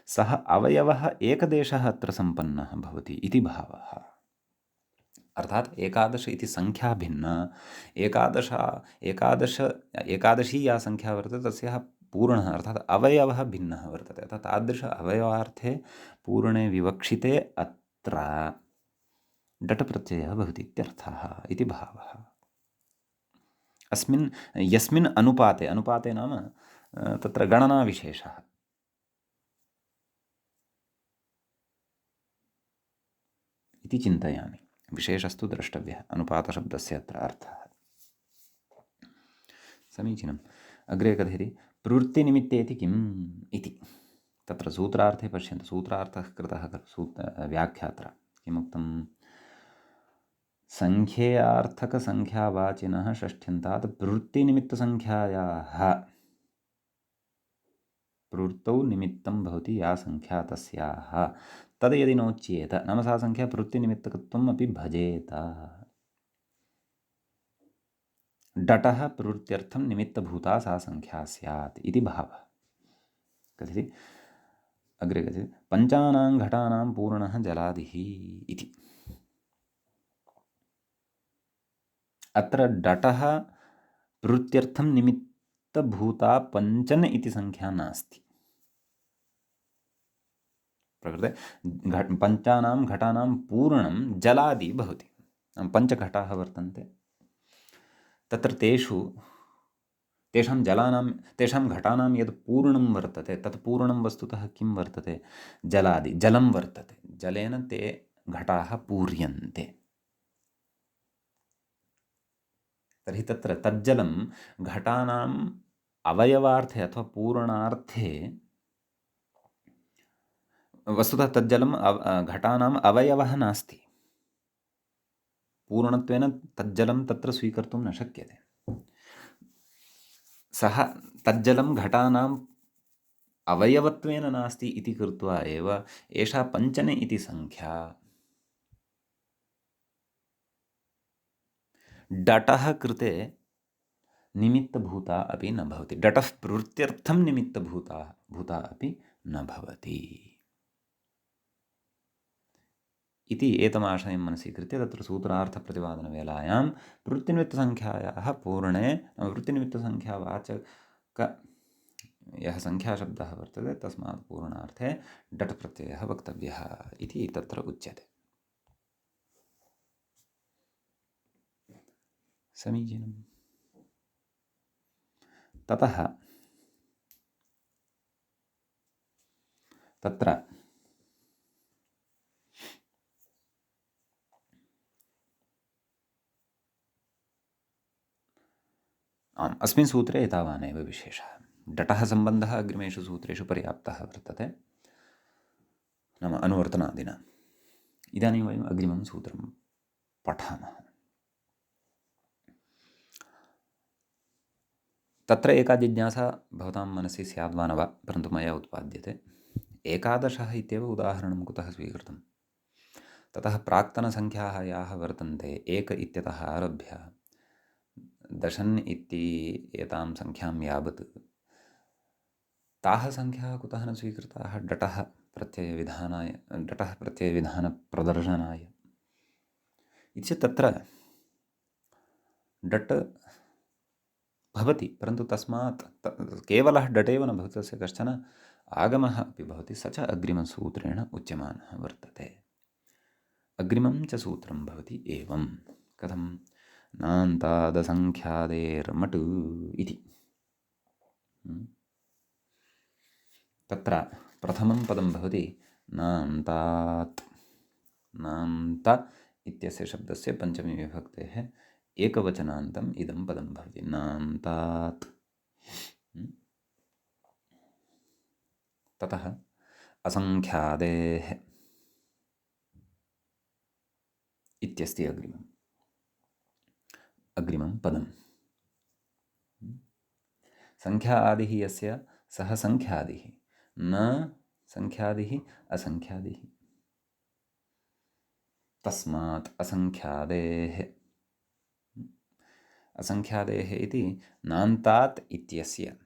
सः अवयवः एकदेशः अत्र सम्पन्नः भवति इति भावः। अर्थात् एकादश इति संख्या भिन्ना, एकादशी या संख्या वर्तते तस्याः पूर्णः अर्थात् अवयवः भिन्नः वर्तते। अर्थात् तादृश अवयवार्थे पूर्णे विवक्षिते अत्र डट् प्रत्ययः भवति इत्यर्थः इति भावः। यस्मिन् अनुपाते, अनुपाते नाम तत्र गणनाविशेषः। इति चिन्तयामि। विशेषस्तु द्रष्टव्यः, अनुपातशब्दस्य अत्र अर्थः। समीचीनम्। अग्रे कथयति प्रवृत्तिनिमित्तेति किम् इति। तत्र सूत्रार्थे पश्यन्तु, सूत्रार्थः कृतः खलु व्याख्यात्र किमुक्तं, सङ्ख्येयार्थकसङ्ख्यावाचिनः षष्ठ्यन्तात् प्रवृत्तिनिमित्तसङ्ख्यायाः प्रवृत्तौ निमित्तं भवति या संख्या तस्याः तद् यदि नोच्येत, नाम सा संख्या प्रवृत्तिनिमित्तकत्वम् अपि भजेत। डटः प्रवृत्त्यर्थं निमित्तभूता सा संख्या स्यात् इति भावः। कथयति अग्रे कथयति पञ्चानां घटानां पूर्णः जलादिः इति। अत्र डटः प्रवृत्त्यर्थं निमित्तभूता पञ्चन इति संख्या नास्ति। प्रकृते पञ्चानां घटानां पूर्णं जलादि भवति। पञ्चघटाः वर्तन्ते, तत्र तेषां जलानां, तेषां घटानां यद् पूर्णं वर्तते तत् पूर्णं वस्तुतः किं वर्तते, जलादि, जलं वर्तते। जलेन ते घटाः पूर्यन्ते। तर्हि तत्र तज्जलं घटानाम् अवयवार्थे अथवा पूरणार्थे, वस्तुतः तज्जलं घटानाम् अवयवः नास्ति। पूर्णत्वेन तज्जलं तत्र स्वीकर्तुं न शक्यते। सः तज्जलं घटानाम् अवयवत्वेन नास्ति इति कृत्वा एव एषा पञ्चन इति संख्या डटः कृते निमित्तभूता अपि न भवति। डटः प्रवृत्त्यर्थं निमित्तभूता अपि न भवति इति एतमाशयं मनसि कृत्य तत्र सूत्रार्थप्रतिपादनवेलायां प्रवृत्तिनिमित्तसङ्ख्यायाः पूर्णे, वृत्तिनिमित्तसङ्ख्यावाचक यः संख्याशब्दः वर्तते तस्मात् पूर्णार्थे डट् प्रत्ययः वक्तव्यः इति तत्र उच्यते। समीचीनं। ततः तत्र अस्मिन् सूत्रे एतावानेव विशेषः। डटः सम्बन्धः अग्रिमेषु सूत्रेषु पर्याप्तः वर्तते, नाम अनुवर्तनादिना। इदानीं वयम् अग्रिमं सूत्रं पठामः। तत्र एका जिज्ञासा भवतां मनसि स्याद्वा न वा, परन्तु मया उत्पाद्यते। एकादशः इत्येव उदाहरणं कुतः स्वीकृतं? ततः प्राक्तनसङ्ख्याः याः वर्तन्ते, एक इत्यतः आरभ्य दशन् इति एतां संख्यां यावत्, ताः संख्याः कुतः न स्वीकृताः? डटः प्रत्ययविधानप्रदर्शनाय। इति तत्र डट् भवति, परन्तु तस्मात् केवलः डट् एव न भवति, तस्य कश्चन आगमः अपि भवति। स च अग्रिमसूत्रेण उच्यमानः वर्तते। अग्रिमं च सूत्रं भवति एवं, कथं? नान्तादसङ्ख्यादेर्मट् इति। तत्र प्रथमं पदं भवति नान्तात्। नान्त इत्यस्य शब्दस्य पञ्चमी विभक्तेः एकवचनान्तम् इदं पदं भवति, नान्तात्। ततः असङ्ख्यादेः इत्यस्ति अग्रिमं पदं। संख्या आदिः यस्य सः संख्यादिः, न संख्यादिः असंख्यादिः। तस्मात् असंख्यादेः। असङ्ख्यादेः इति नान्तात् इत्यस्य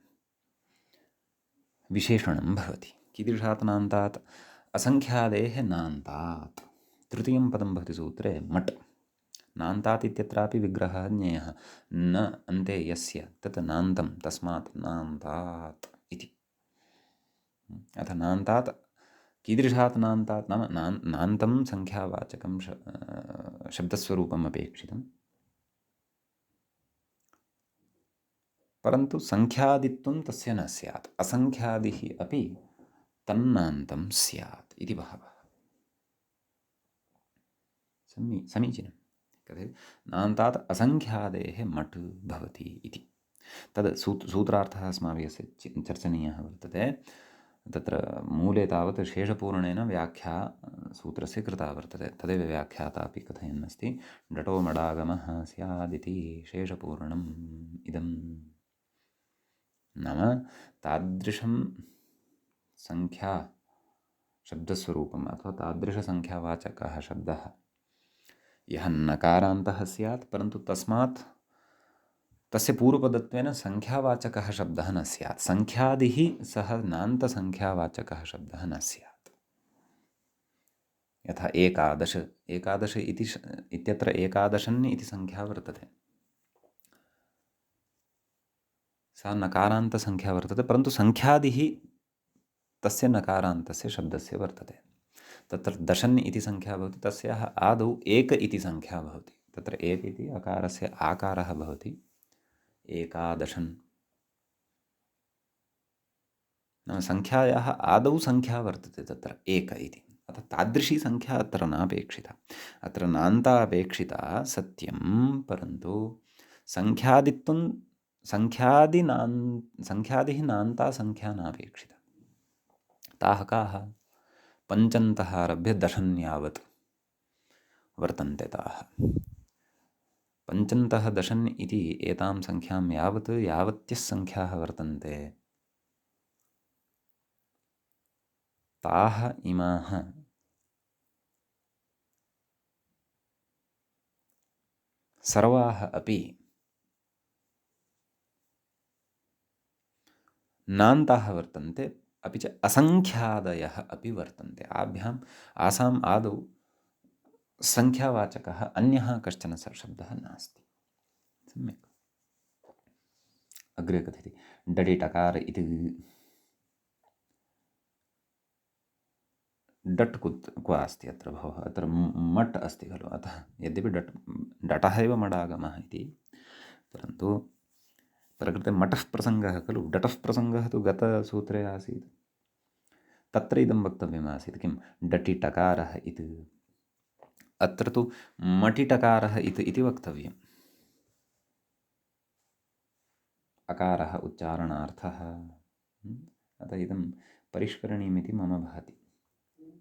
विशेषणं भवति। कीदृशात् नान्तात्? असङ्ख्यादेः नान्तात्। तृतीयं पदं भवति सूत्रे मट्। नान्तात् इत्यत्रापि विग्रहः ज्ञेयः। न अन्ते यस्य तत् नान्तं, तस्मात् नान्तात् इति। अथ नान्तात् कीदृशात् नान्तात् नाम नान्तं सङ्ख्यावाचकं शब्दस्वरूपम् अपेक्षितं, परन्तु सङ्ख्यादित्वं तस्य न स्यात्। असङ्ख्यादिः अपि तन्नान्तं स्यात् इति बहवः। समीचीनं कथयति। नान्तात् असङ्ख्यादेः मट् भवति इति। तद् सूत्रार्थः अस्माभिः चर्चनीयः वर्तते। तत्र मूले तावत् शेषपूर्णेन व्याख्या सूत्रस्य कृता वर्तते। तदेव व्याख्याता अपि कथयन् अस्ति। डटो मडागमः स्यादिति शेषपूर्णम् इदं। नाम तादृशं सङ्ख्या शब्दस्वरूपम् अथवा तादृशसङ्ख्यावाचकः शब्दः यः नकारान्तः स्यात्, परन्तु तस्मात् तस्य पूर्वपदत्वेन सङ्ख्यावाचकः शब्दः न स्यात्। सङ्ख्यादिः सह नान्तसङ्ख्यावाचकः शब्दः न स्यात्। यथा एकादश। एकादश इत्यत्र एकादशन् इति सङ्ख्या वर्तते। सा नकारान्तसङ्ख्या वर्तते, परन्तु सङ्ख्यादिः तस्य नकारान्तस्य शब्दस्य वर्तते। तत्र दशन् इति सङ्ख्या भवति, तस्याः आदौ एक इति सङ्ख्या भवति। तत्र एक इति अकारस्य आकारः भवति। एकादशन् नाम सङ्ख्यायाः आदौ सङ्ख्या वर्तते तत्र एक इति। अतः तादृशी सङ्ख्या अत्र नापेक्षिता। अत्र नान्ता अपेक्षिता सत्यं, परन्तु सङ्ख्यादित्वं सङ्ख्यादिः नान्ता सङ्ख्या नापेक्षिता। ताः काः? पञ्चन्तः आरभ्य दशन् यावत् वर्तन्ते ताः। पञ्चन्तः दशन् इति एतां सङ्ख्यां यावत्यः सङ्ख्याः वर्तन्ते, ताः इमाः सर्वाः अपि नान्ताः वर्तन्ते, अपि च असङ्ख्यादयः अपि वर्तन्ते। आसाम् आदौ सङ्ख्यावाचकः अन्यः कश्चन शब्दः नास्ति। सम्यक्। अग्रे कथयति। डडिटकार इति। डट् क्व अस्ति अत्र भोः? अत्र मट् अस्ति खलु। अतः यद्यपि डटः एव मडागमः इति, परन्तु प्रकृते मठः प्रसङ्गः खलु। डटः प्रसङ्गः तु गतसूत्रे आसीत्। तत्र इदं वक्तव्यमासीत् किं? डटिटकारः इति। अत्र तु मटिटकारः इति वक्तव्यम्। अकारः उच्चारणार्थः। अतः इदं परिष्करणीयमिति मम भाति।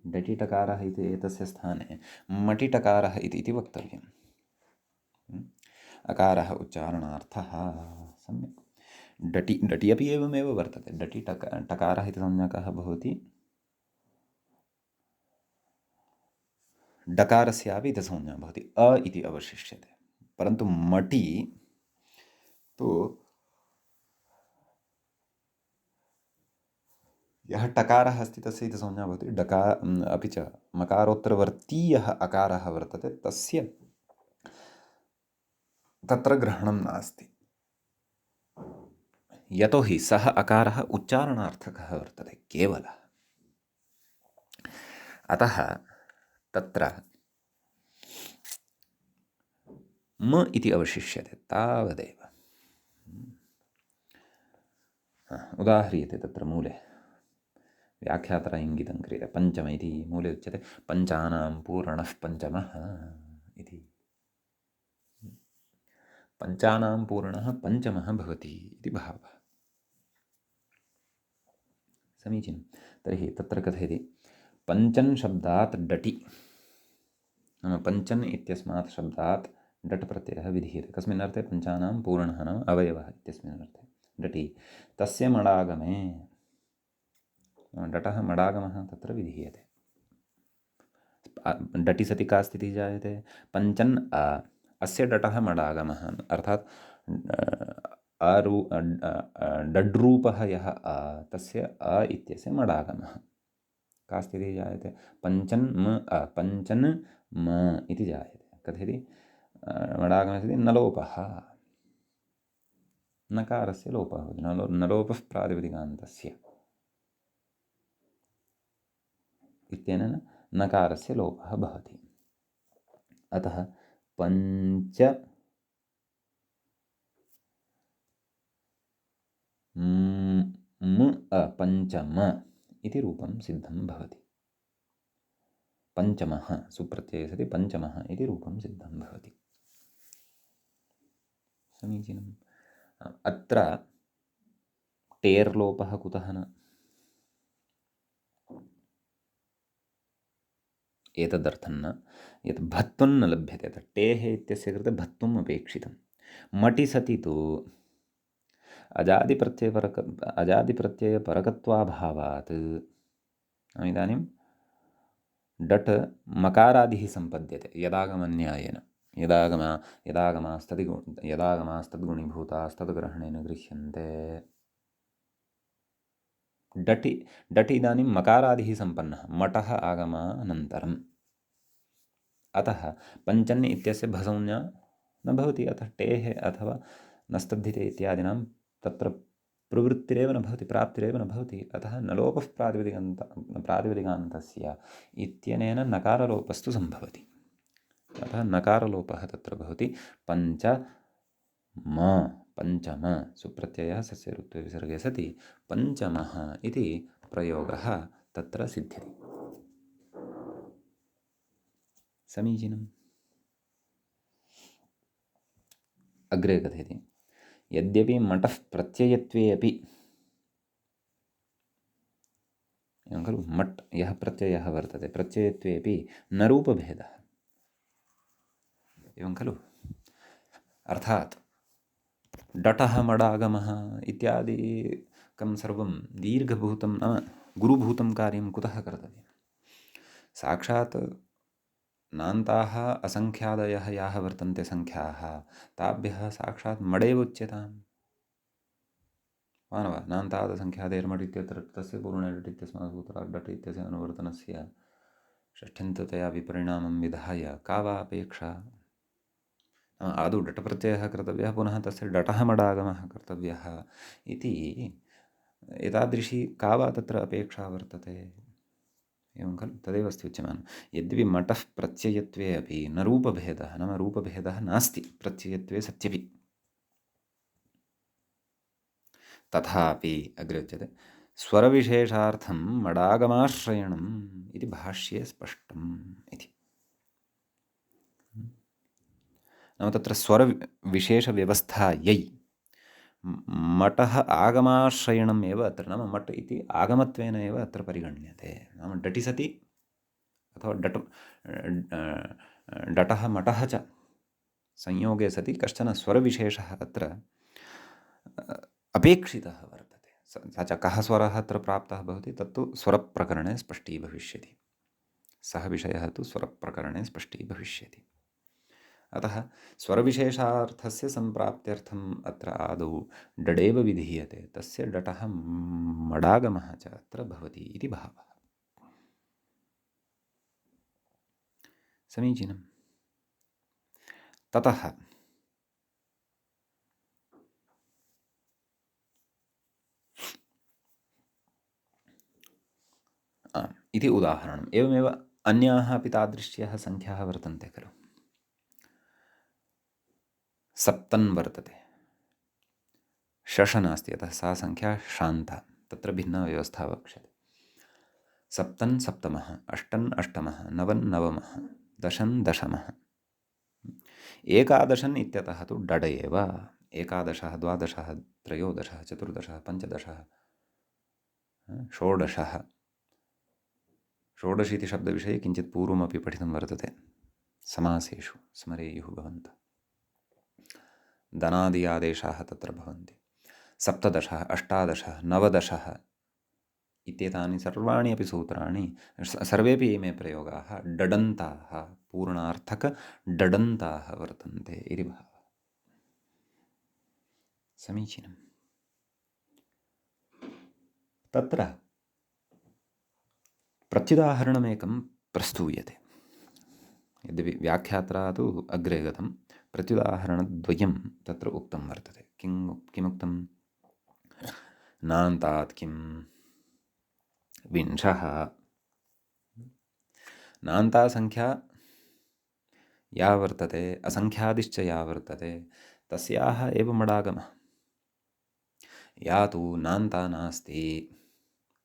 डटिटकारः इति एतस्य स्थाने मटिटकारः इति वक्तव्यम्। अकारः उच्चारणार्थः। सम्यक्। डटि अपि एवमेव वर्तते। टकारः इति संज्ञकः भवति। डकारस्यापि इति संज्ञा भवति। अ इति अवशिष्यते। परन्तु मटि तु यः टकारः अस्ति तस्य इति संज्ञा भवति। अपि च मकारोत्तरवर्तीयः अकारः वर्तते, तस्य तत्र ग्रहणं नास्ति। यतोहि सः अकारः उच्चारणार्थकः वर्तते केवलः। अतः तत्र म इति अवशिष्यते, तावदेव। उदाह्रियते तत्र मूले। व्याख्यातरा इङ्गितं क्रियते। पञ्चम इति मूले उच्यते। पञ्चानां पूर्णः पञ्चमः इति। पञ्चानां पूर्णः पञ्चमः भवति इति भावः। समीचीनं। तर्हि तत्र कथयति पञ्चन् शब्दात् डटि। नाम पञ्चन् इत्यस्मात् शब्दात् डट् प्रत्ययः विधीयते। कस्मिन् अर्थे? पञ्चानां पूर्णः नाम अवयवः इत्यस्मिन् अर्थे डटि। तस्य मडागमे डटः मडागमः तत्र विधीयते। डटि सति का स्थितिः जायते? पञ्चन् अस्य डटः मडागमः, अर्थात् डड्रूपः यः तस्य इत्यस्य मडागमः का स्थितिः जायते? पञ्चन् म पञ्चन् म इति जायते। कथयति मडागमस्थितिः नलोपः, नकारस्य लोपः भवति। नलोपः प्रातिपदिकान्तस्य इत्यनेन नकारस्य लोपः भवति। अतः पञ्च पञ्चम इति रूपं सिद्धं भवति। पञ्चमः सुप्रत्यये सति पञ्चमः इति रूपं सिद्धं भवति। समीचीनम्। अत्र टेर्लोपः कुतः न? एतदर्थं न यत् भत्वं न लभ्यते। अत्र टेः इत्यस्य कृते भत्वम् अपेक्षितं। मटि सति तु अजादिप्रत्ययपरकत्वाभावात् इदानीं डट् मकारादिः सम्पद्यते यदागमन्यायेन। यदागमास्तद्गुणीभूतास्तद्ग्रहणेन गृह्यन्ते। डट् इदानीं मकारादिः सम्पन्नः, मठः आगमानन्तरम्। अतः पञ्चन् इत्यस्य भसंज्ञा न भवति। अतः टेः अथवा नस्तद्धिते इत्यादीनां तत्र प्रवृत्तिरेव न भवति, प्राप्तिरेव न भवति। अतः नलोपः प्रातिपदिकान्तस्य इत्यनेन नकारलोपस्तु सम्भवति। अतः नकारलोपः तत्र भवति। पञ्चम सुप्रत्ययः सस्य ऋत्वे विसर्गे सति पञ्चमः इति प्रयोगः तत्र सिद्ध्यति। समीचीनम्। अग्रे कथयति यद्यपि मठः प्रत्ययत्वे अपि, एवं खलु, मट् यः प्रत्ययः वर्तते प्रत्ययत्वे अपि न रूपभेदः, एवं खलु। अर्थात् डटः मडागमः इत्यादिकं सर्वं दीर्घभूतं नाम गुरुभूतं कार्यं कुतः कर्तव्यं? साक्षात् नान्ताः असङ्ख्यादयः याः वर्तन्ते सङ्ख्याः, ताभ्यः साक्षात् मडेव उच्यताम्। मानव नान्तादसङ्ख्यादेर्मट् इत्यत्र तस्य पूर्णे डट् इत्यस्मात् सूत्रात् डट् इत्यस्य अनुवर्तनस्य षष्ठ्यन्ततया विपरिणामं विधाय का वा अपेक्षा? आदौ डटप्रत्ययः कर्तव्यः, पुनः तस्य डटः मडागमः कर्तव्यः इति एतादृशी का वा तत्र अपेक्षा वर्तते? एवं खलु, तदेव अस्ति उच्यमानं। यद्यपि मठः प्रत्ययत्वे अपि न रूपभेदः, नाम रूपभेदः नास्ति प्रत्ययत्वे सत्यपि, तथापि अग्रे उच्यते स्वरविशेषार्थं मडागमाश्रयणम् इति भाष्ये स्पष्टम् इति। नाम तत्र स्वरविशेषव्यवस्थायै मठः आगमाश्रयणम् एव अत्र, नाम मट् इति आगमत्वेन एव अत्र परिगण्यते। नाम डटि सति अथवा डटः मठः च संयोगे सति कश्चन स्वरविशेषः अत्र अपेक्षितः वर्तते। स च कः स्वरः अत्र प्राप्तः भवति तत्तु स्वरप्रकरणे स्पष्टीभविष्यति। सः विषयः तु स्वरप्रकरणे स्पष्टीभविष्यति। अतः स्वरविशेषार्थस्य सम्प्राप्त्यर्थम् अत्र आदौ डडेव विधीयते, तस्य डटः मडागमः च अत्र भवति इति भावः। समीचीनम्। ततः इति उदाहरणम्। एवमेव अन्याः अपि तादृश्यः सङ्ख्याः वर्तन्ते खलु। सप्तन् वर्तते, शश नास्ति, अतः सा सङ्ख्या शान्ता, तत्र भिन्ना व्यवस्था वक्ष्यते। सप्तन् सप्तमः, अष्टन् अष्टमः, नवन् नवमः, दशन् दशमः। एकादशन् इत्यतः तु डड एव। एकादशः, द्वादशः, त्रयोदशः, चतुर्दशः, पञ्चदशः, षोडशः। षोडश इति शब्दविषये किञ्चित् पूर्वमपि पठितं वर्तते, समासेषु स्मरेयुः भवन्तः। दनादि आदेशाः तत्र भवन्ति। सप्तदशः, अष्टादशः, नवदशः इत्येतानि सर्वाणि अपि सूत्राणि, सर्वेपि इमे प्रयोगाः डडन्ताः, पूर्णार्थकडडन्ताः वर्तन्ते इति भावः। समीचीनम्। तत्र प्रत्युदाहरणमेकं प्रस्तूयते। यद्यपि व्याख्यात्रा तु अग्रे गतं, प्रत्युदाहरणद्वयं तत्र उक्तं वर्तते। किमुक्तं? नान्तात् किं विंशः। नान्तासङ्ख्या या वर्तते, असङ्ख्यादिश्च या वर्तते, तस्याः एव मडागमः। या तु नान्ता नास्ति,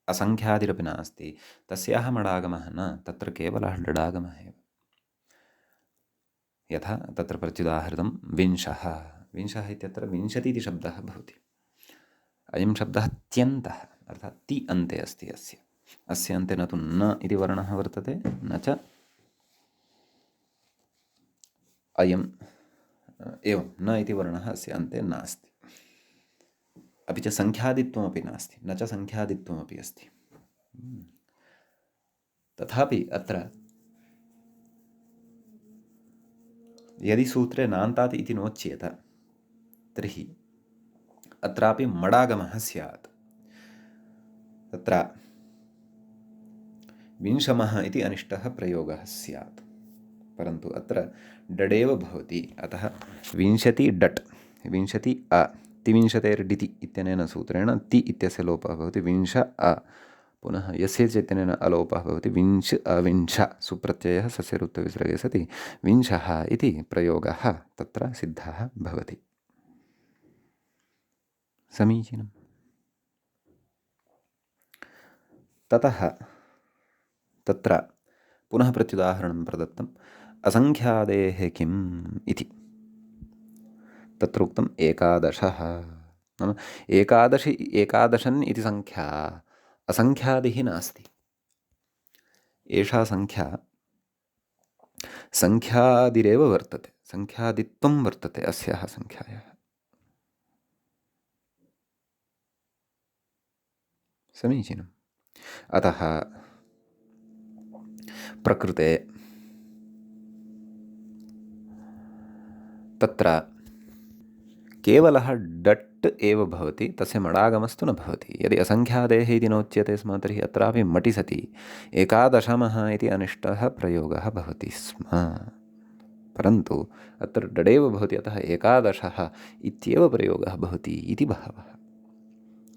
असङ्ख्यादिरपि नास्ति, तस्याः मडागमः न, तत्र केवलः लडागमः एव। यथा तत्र प्रत्युदाहृतं विंशः। विंशः इत्यत्र विंशति इति शब्दः भवति। अयं शब्दः त्यन्तः, अर्थात् ति अन्ते अस्ति। अस्य अन्ते न तु न इति वर्णः वर्तते, न च अयम् एवं न इति वर्णः अस्य अन्ते नास्ति। अपि च सङ्ख्यादित्वमपि नास्ति, न च सङ्ख्यादित्वमपि अस्ति। तथापि अत्र यदि सूत्रे नान्तात् इति नोच्येत तर्हि अत्रापि मडागमः स्यात्। तत्र विंशमः इति अनिष्टः प्रयोगः स्यात्, परन्तु अत्र डडेव भवति। अतः विंशति डट्, विंशति अ, तिविंशतेर्डिति इत्यनेन सूत्रेण ति इत्यस्य लोपः भवति विंश अ, पुनः यस्य चेत्यनेन अलोपः भवति विंश अविंश, सुप्रत्ययः सस्य रुत्वविसर्गे सति विंशः इति प्रयोगः तत्र सिद्धः भवति। समीचीनम्। ततः तत्र पुनः प्रत्युदाहरणं प्रदत्तम् असङ्ख्यादेः किम् इति। तत्र उक्तम् एकादशः, नाम एकादशन् इति संख्या असङ्ख्यादिः नास्ति। एषा संख्या संख्यादिरेव वर्तते, संख्यादित्वं वर्तते अस्याः संख्यायाः। समीचीनम्। अतः प्रकृते तत्र केवलः डट् एव भवति, तस्य मडागमस्तु न भवति। यदि असङ्ख्यादेः इति नोच्यते स्म तर्हि अत्रापि मटि सति एकादशमः इति अनिष्टः प्रयोगः भवति स्म, परन्तु अत्र डडेव भवति, अतः एकादशः इत्येव प्रयोगः भवति इति बहवः।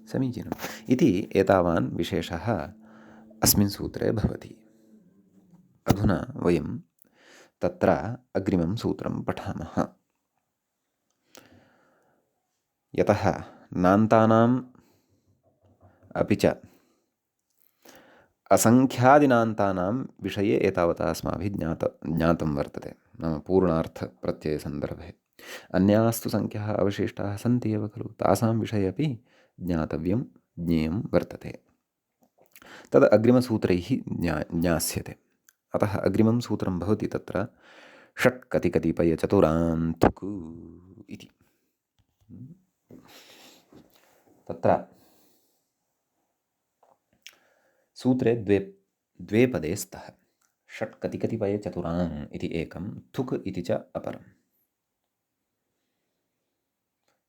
समीचीनम्। इति एतावान् विशेषः अस्मिन् सूत्रे भवति। अधुना वयं तत्र अग्रिमं सूत्रं पठामः। यतः नान्तानाम् अपि च असङ्ख्यादिनान्तानां विषये एतावता अस्माभिः ज्ञातं वर्तते, नाम पूर्णार्थप्रत्ययसन्दर्भे। अन्यास्तु संख्याः अवशिष्टाः सन्ति एव खलु, तासां विषये अपि ज्ञातव्यं, ज्ञेयं वर्तते। तद् अग्रिमसूत्रैः ज्ञास्यते। अतः अग्रिमं सूत्रं भवति तत्र षट्कतिकतिपयचतुरान्थुक् इति। तत्र सूत्रे द्वे पदे स्तः। षट्कतिकतिपयचतुरान् इति एकं, थुक् इति च अपरम्।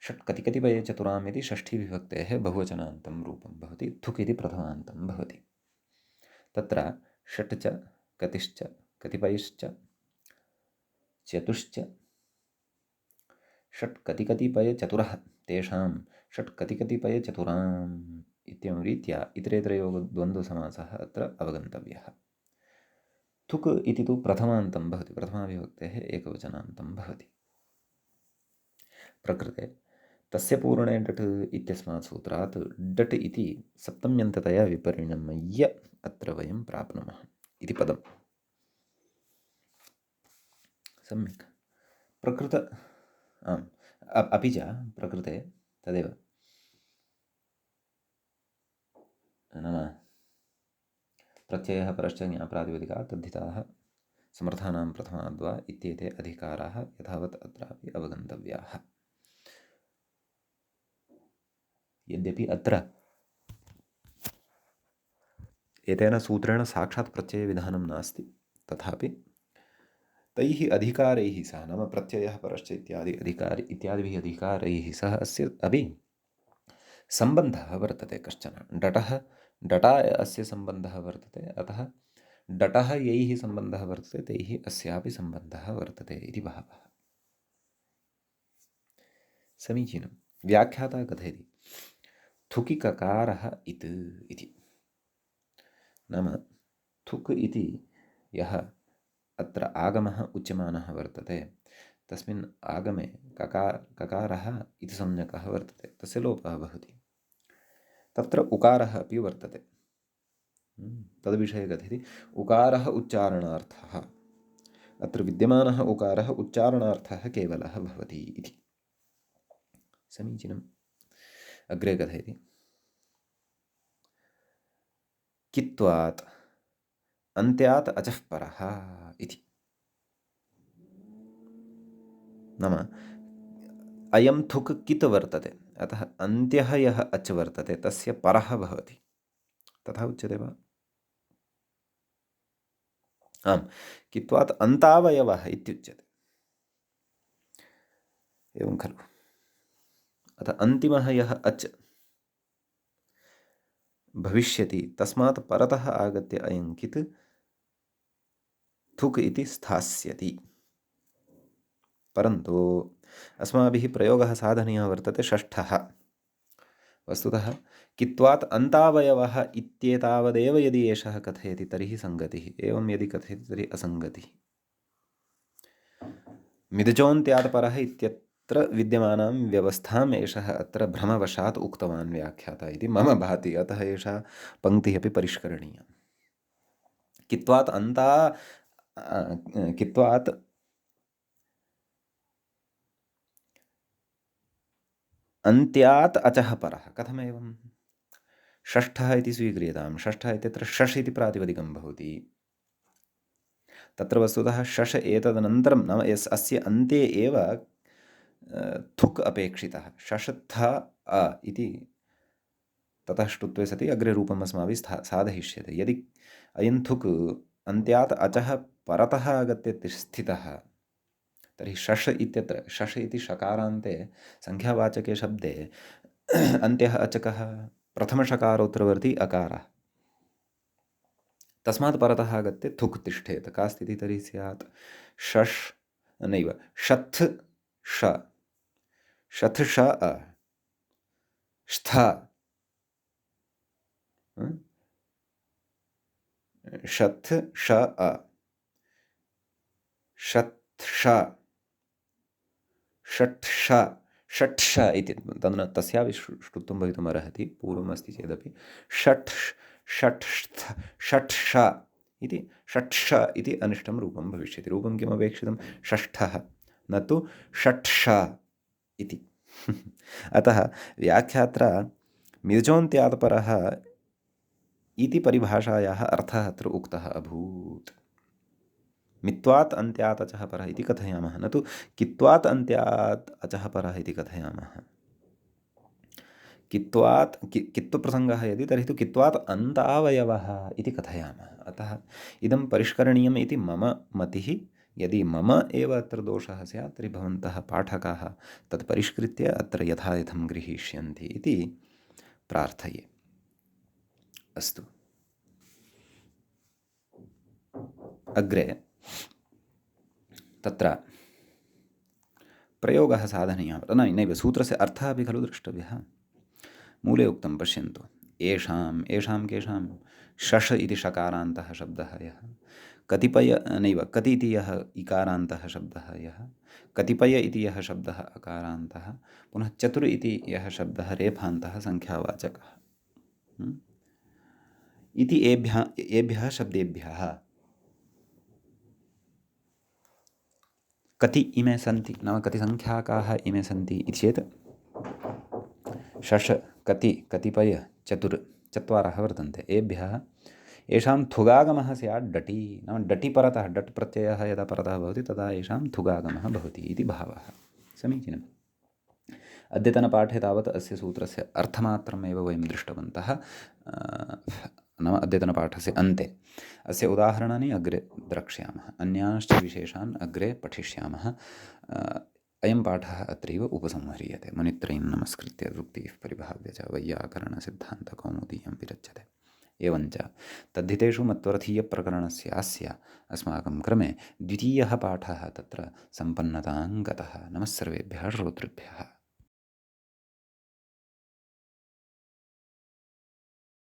षट्कतिकतिपयचतुराम् इति षष्ठीविभक्तेः बहुवचनान्तं रूपं भवति, थुक् इति प्रथमान्तं भवति। तत्र षट् च कतिश्च कतिपयश्च चतुश्च षट्कतिकतिपयचतुरः तेषां षट्कतिकतिपयचतुराम् इत्येवं रीत्या इतरेतरयोगद्वन्द्वसमासः अत्र अवगन्तव्यः। थुक् इति तु प्रथमान्तं भवति, प्रथमाविभक्तेः एकवचनान्तं भवति। प्रकृते तस्य पूर्णे डट् इत्यस्मात् सूत्रात् डट् इति सप्तम्यन्ततया विपरिणम्य अत्र वयं प्राप्नुमः इति पदम्। सम्यक्। अपि च प्रकृते तदेव, नाम प्रत्ययः परश्च ज्ञाप्रातिपदिकात् तद्धिताः समर्थानां प्रथमाद्वा इत्येते अधिकाराः यथावत् अत्रापि अवगन्तव्याः। यद्यपि अत्र एतेन सूत्रेण साक्षात् प्रत्ययविधानं नास्ति, तथापि तैः अधिकारैः सह नाम प्रत्ययः परश्च इत्यादिभिः अधिकारैः सह अस्य अपि सम्बन्धः वर्तते कश्चन। डटा अस्य सम्बन्धः वर्तते, अतः डटः यैः सम्बन्धः वर्तते तैः अस्यापि सम्बन्धः वर्तते इति भावः। समीचीनं। व्याख्याता कथयति थुकि ककारः इति। नाम थुक् इति यः अत्र आगमः उच्यमानः वर्तते तस्मिन् आगमे ककारः इति संज्ञकः वर्तते, तस्य लोपः भवति। तत्र उकारः अपि वर्तते। तद्विषये कथयति उकारः उच्चारणार्थः। अत्र विद्यमानः उकारः उच्चारणार्थः केवलः भवति इति। समीचीनम्। अग्रे कथयति कित्वात् अन्त्यात् अचः परः इति। नाम अयं थुक् कित् वर्तते, अतः अन्त्यः यः अच् वर्तते तस्य परः भवति, तथा उच्यते वा? आम्, कित्वात् अन्तावयवः इत्युच्यते, एवं खलु। अतः अन्तिमः यः अच् भविष्यति तस्मात् परतः आगत्य अयं कित् थुक् इति स्थास्यति। परन्तु अस्माभिः प्रयोगः साधनीयः वर्तते षष्ठः। वस्तुतः कित्वात् अन्तावयवः इत्येतावदेव यदि एषः कथयति तर्हि सङ्गतिः, एवं यदि कथयति तर्हि असङ्गतिः। मिदजोऽन्त्यात् परः इत्यत्र विद्यमानां व्यवस्थाम् एषः अत्र भ्रमवशात् उक्तवान् व्याख्याता इति मम भाति, अतः एषा पङ्क्तिः अपि परिष्करणीया। कित्वात् अन्त्यात् अचः परः, कथमेवं? षष्ठः इति स्वीक्रियतां। षष्ठः इत्यत्र षष् इति प्रातिपदिकं भवति। तत्र वस्तुतः षष् एतदनन्तरं नाम अस्य अन्ते एव थुक् अपेक्षितः। षष्थ अ इति ततः ष्टुत्वे सति अग्रे रूपम् अस्माभिः साधयिष्यते। यदि अयं थुक् अन्त्यात् अचः परतः आगत्य स्थितः तर्हि षष् इत्यत्र षष् इति षकारान्ते संख्यावाचके शब्दे अन्त्यः अचकः प्रथमषकारोत्तरवर्ती अकारः, तस्मात् परतः आगत्य थुक् तिष्ठेत्। का स्थितिः तर्हि स्यात्? षष् नैव षथ् ष षथ् ष अ ष्थ षथ् ष अ षथ् ष षट् ष षट् ष इति तस्यापि ष्टुत्वं भवितुम् अर्हति, पूर्वमस्ति चेदपि। षट् षट् षट् ष इति षट् ष इति अनिष्टं रूपं भविष्यति। रूपं किमपेक्षितं? षष्ठः, न तु षट् ष इति। अतः व्याख्यात्रा मिर्जोन्त्यात् परः इति परिभाषायाः अर्थः अत्र उक्तः अभूत्। मित्वात् अन्त्यात् अचः परः इति कथयामः, न तु कित्वात् अन्त्यात् अचः परः इति कथयामः। कित्वप्रसङ्गः यदि तर्हि तु कित्वात् अन्तावयवः इति कथयामः। अतः इदं परिष्करणीयम् इति मम मतिः। यदि मम एव अत्र दोषः स्यात् तर्हि भवन्तः पाठकाः तत् परिष्कृत्य अत्र यथायथं गृहीष्यन्ति इति प्रार्थये। अस्तु, अग्रे तत्र प्रयोगः साधनीयः। नैव सूत्रस्य अर्थः अपि खलु द्रष्टव्यः। मूले उक्तं पश्यन्तु, येषां केषां शश इति षकारान्तः शब्दः यः, कतिपय नैव कति इति यः इकारान्तः शब्दः यः, कतिपय इति यः शब्दः अकारान्तः, पुनः चतुर् इति यः शब्दः रेफान्तः संख्यावाचकः इति एभ्यः शब्देभ्यः कति इमे सन्ति, नाम कति संख्याकाः इमे सन्ति इति चेत् शश कति कतिपय चतुर् चत्वारः वर्तन्ते। एभ्यः येषां थुगागमः स्यात् डटि, नाम डटि परतः डट् प्रत्ययः यदा परतः भवति तदा येषां थुगागमः भवति इति भावः। समीचीनम्। अद्यतनपाठे तावत् अस्य सूत्रस्य अर्थमात्रमेव वयं दृष्टवन्तः। नाम अद्यतनपाठस्य अन्ते। अस्य उदाहरणानि अग्रे द्रक्ष्यामः, अन्याश्च विशेषान् अग्रे पठिष्यामः। अयं पाठः अत्रैव उपसंह्रियते। मुनित्रयं नमस्कृत्य सूक्तिः परिभाव्य च वैयाकरणसिद्धान्तकौमुदीयं विरच्यते। एवञ्च तद्धितेषु मत्वर्थीयप्रकरणस्यास्य अस्माकं क्रमे द्वितीयः पाठः तत्र सम्पन्नतां गतः। नमः सर्वेभ्यः श्रोतृभ्यः।